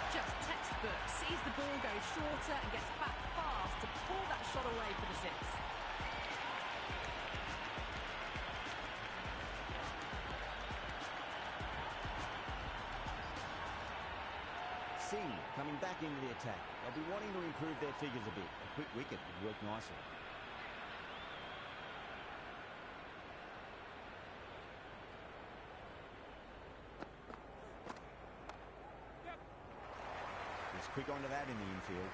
Just textbook. Sees the ball go shorter and gets back fast to pull that shot away for the six. Singh coming back into the attack. They'll be wanting to improve their figures a bit. A quick wicket would work nicely. He's quick onto that in the infield.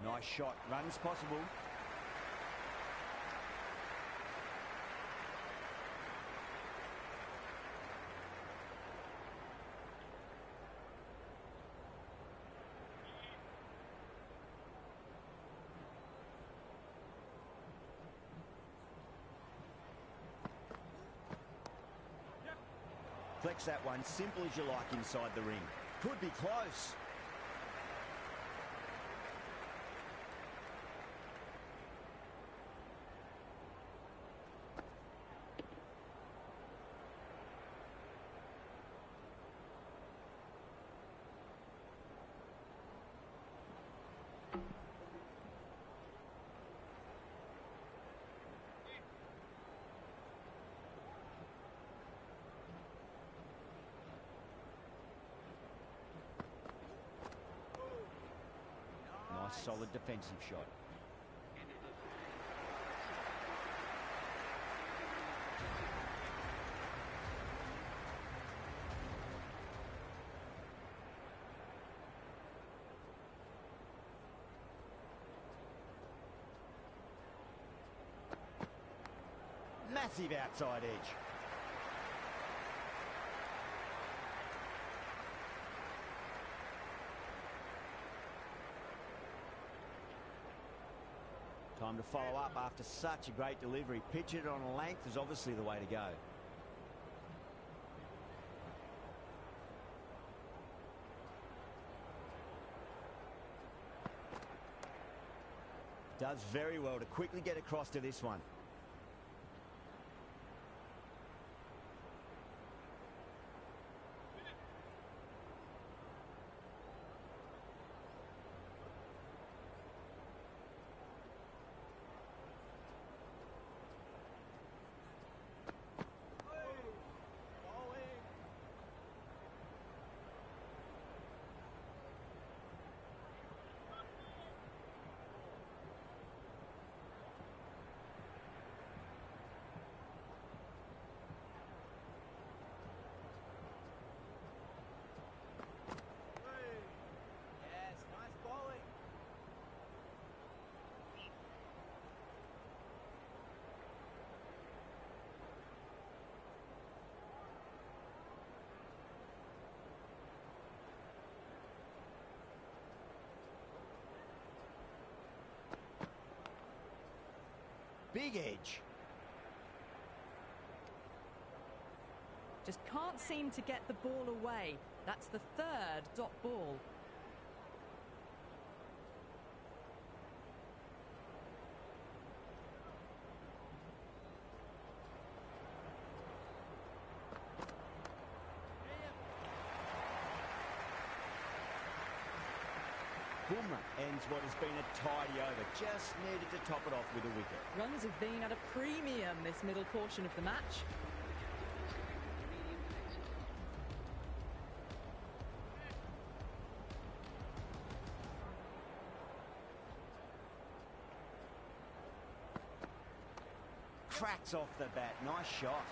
Nice shot. Runs possible. Flex that one, simple as you like inside the ring. Could be close. Solid defensive shot. Massive outside edge. Time to follow up after such a great delivery. Pitch it on a length is obviously the way to go. Does very well to quickly get across to this one. Big edge. Just can't seem to get the ball away. That's the third dot ball. Bumrah ends what has been a tidy over. Just needed to top it off with a wicket. Runs have been at a premium this middle portion of the match. cracks off the bat. Nice shot.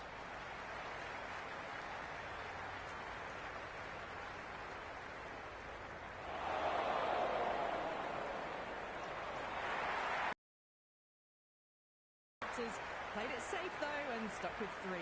Played it safe though and stuck with 3.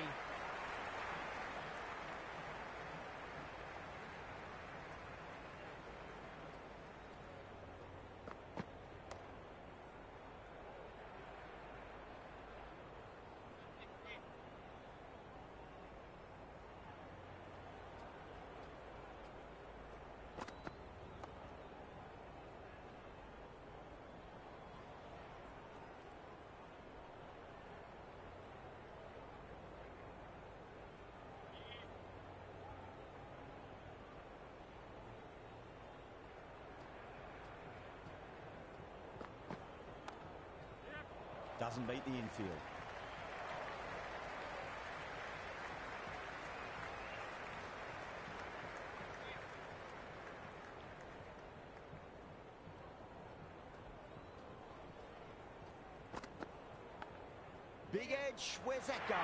Doesn't beat the infield. Big edge. Where's that going?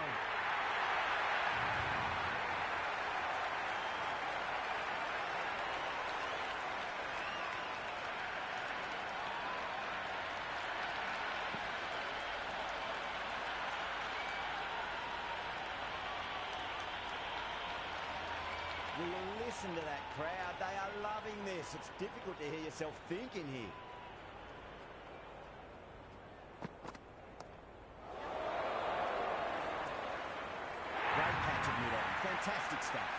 Will you listen to that crowd? They are loving this. It's difficult to hear yourself thinking here. Great catch at mid-on. Fantastic stuff.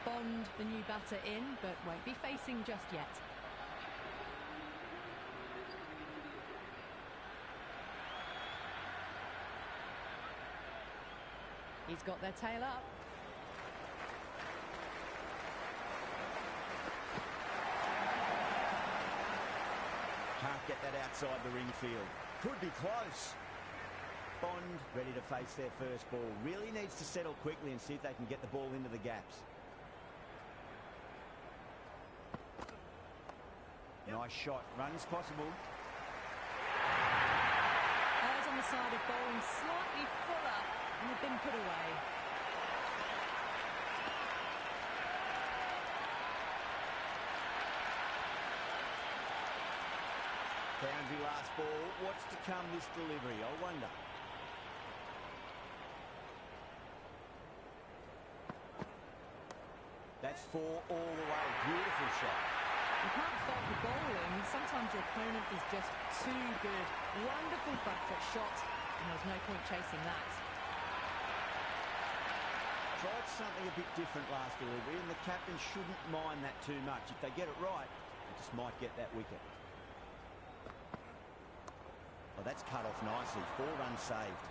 Bond, the new batter, in, but won't be facing just yet. He's got their tail up. Can't get that outside the ring field. Could be close. Bond ready to face their first ball. Really needs to settle quickly and see if they can get the ball into the gaps. Nice shot. Runs possible. Eyes on the side of bowling slightly fuller and have been put away. Boundary last ball. What's to come this delivery? I wonder. That's 4 all the way. Beautiful shot. You can't fault the bowling. Sometimes your opponent is just too good. Wonderful front foot shot, and there's no point chasing that. Tried something a bit different last delivery, and the captain shouldn't mind that too much. If they get it right, they just might get that wicket. Oh, that's cut off nicely. 4 runs saved.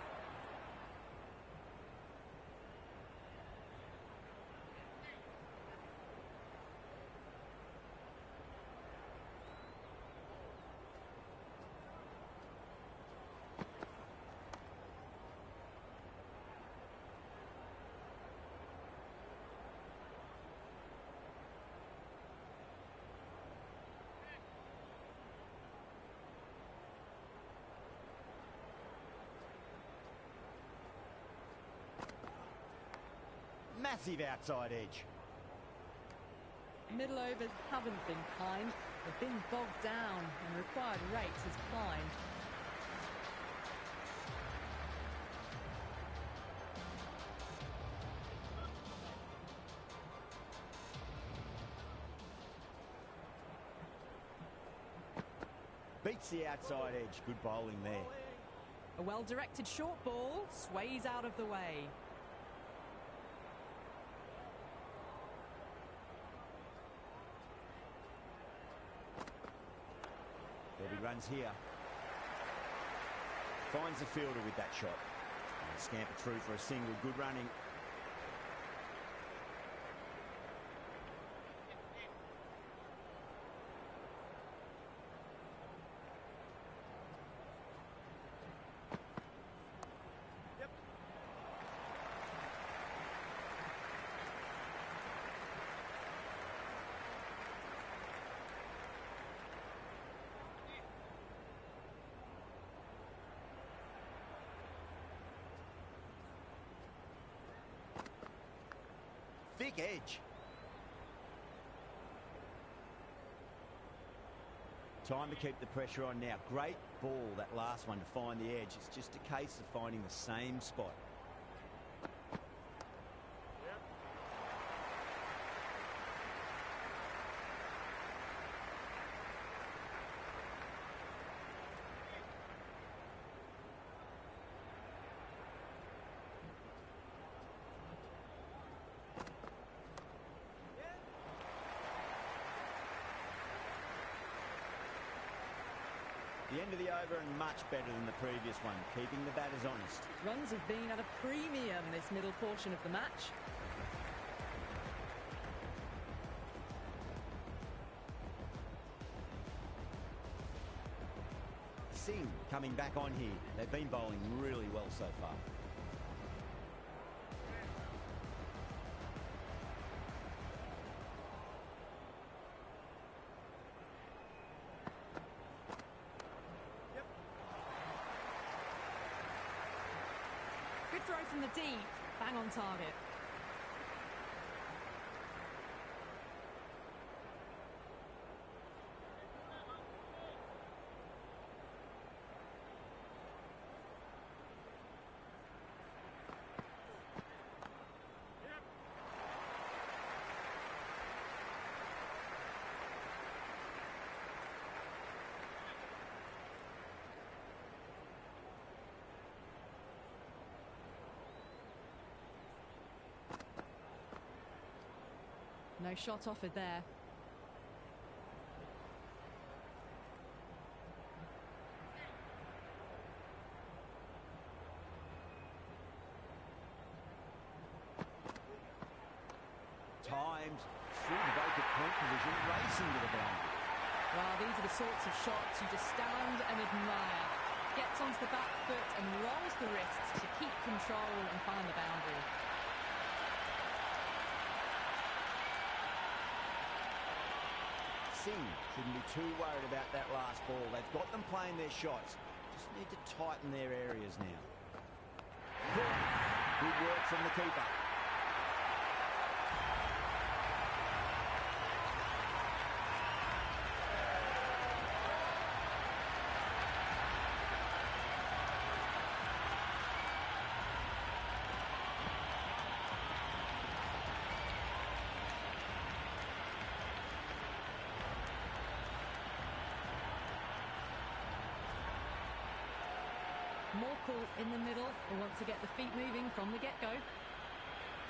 Massive outside edge. Middle overs haven't been kind. They've been bogged down and required rate has climbed. Beats the outside edge. Good bowling there. A well-directed short ball sways out of the way. runs here. Finds the fielder with that shot. And scamper through for a single. Good running. Thick edge. Time to keep the pressure on now. Great ball, that last one, to find the edge. It's just a case of finding the same spot. The end of the over and much better than the previous one, keeping the batters honest. Runs have been at a premium this middle portion of the match. Singh coming back on here. They've been bowling really well so far. Good throw from the deep, bang on target. No shot offered there. Timed through the vacant point position, racing to the boundary. Well, these are the sorts of shots you just stand and admire. Gets onto the back foot and rolls the wrists to keep control and find the boundary. Singh shouldn't be too worried about that last ball. They've got them playing their shots. Just need to tighten their areas now. Good work from the keeper. More cool in the middle. They want to get the feet moving from the get-go.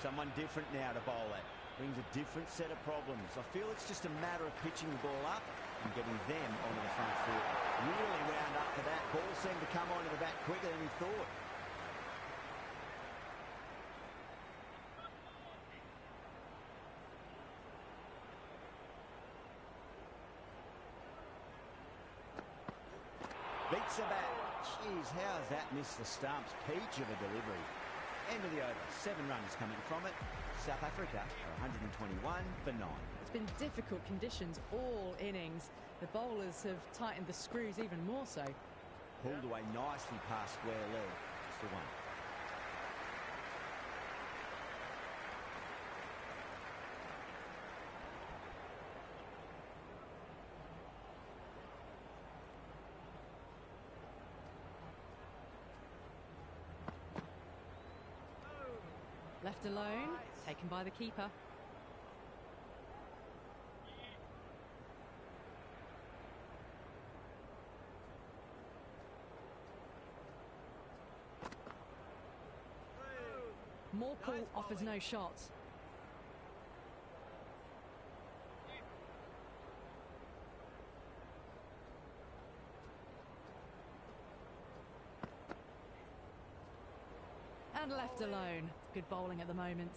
Someone different now to bowl at. Brings a different set of problems. I feel it's just a matter of pitching the ball up and getting them onto the front foot. Really wound up for that. Ball seemed to come onto the bat quicker than he thought. Beats the bat. Jeez, how has that missed the stumps? Peach of a delivery. End of the over. 7 runs coming from it. South Africa are 121 for 9. It's been difficult conditions all innings. The bowlers have tightened the screws even more so. Pulled away nicely past square leg. It's the one. Left alone, taken by the keeper. Morkel offers no shot. left alone. Good bowling at the moment.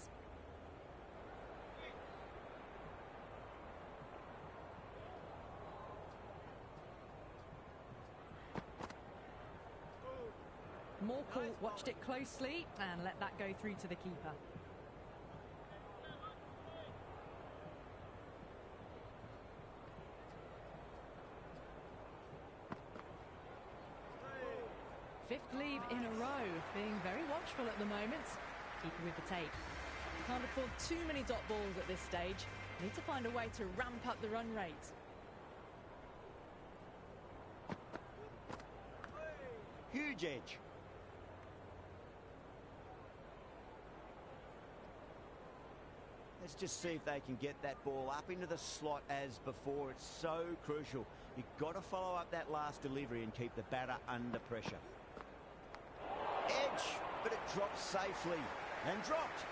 Morkel watched it closely and let that go through to the keeper. Fifth leave in a row, being very watchful at the moment. Keeper with the tape. Can't afford too many dot balls at this stage. Need to find a way to ramp up the run rate. Huge edge. Let's just see if they can get that ball up into the slot as before. It's so crucial. You've got to follow up that last delivery and keep the batter under pressure. Edge, but it drops safely and dropped.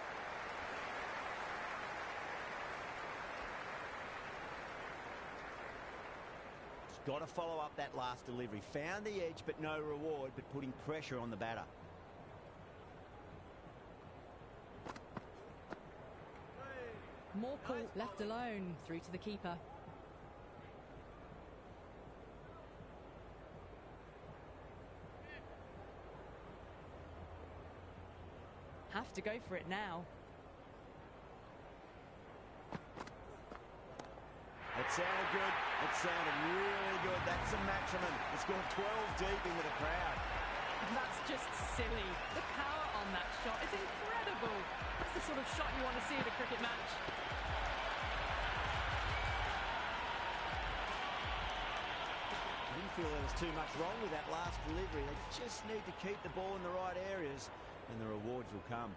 Just got to follow up that last delivery. Found the edge, but no reward, but putting pressure on the batter. Morkel left alone, through to the keeper. Have to go for it now. It sounded good. It sounded really good. That's a maximum. It's gone 12 deep into the crowd. That's just silly. The power on that shot is incredible. That's the sort of shot you want to see at a cricket match. I didn't feel there was too much wrong with that last delivery. They just need to keep the ball in the right areas and the rewards will come.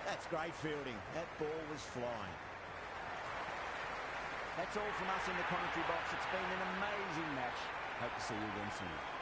That's great fielding. That ball was flying. That's all from us in the commentary box. It's been an amazing match. Hope to see you again soon.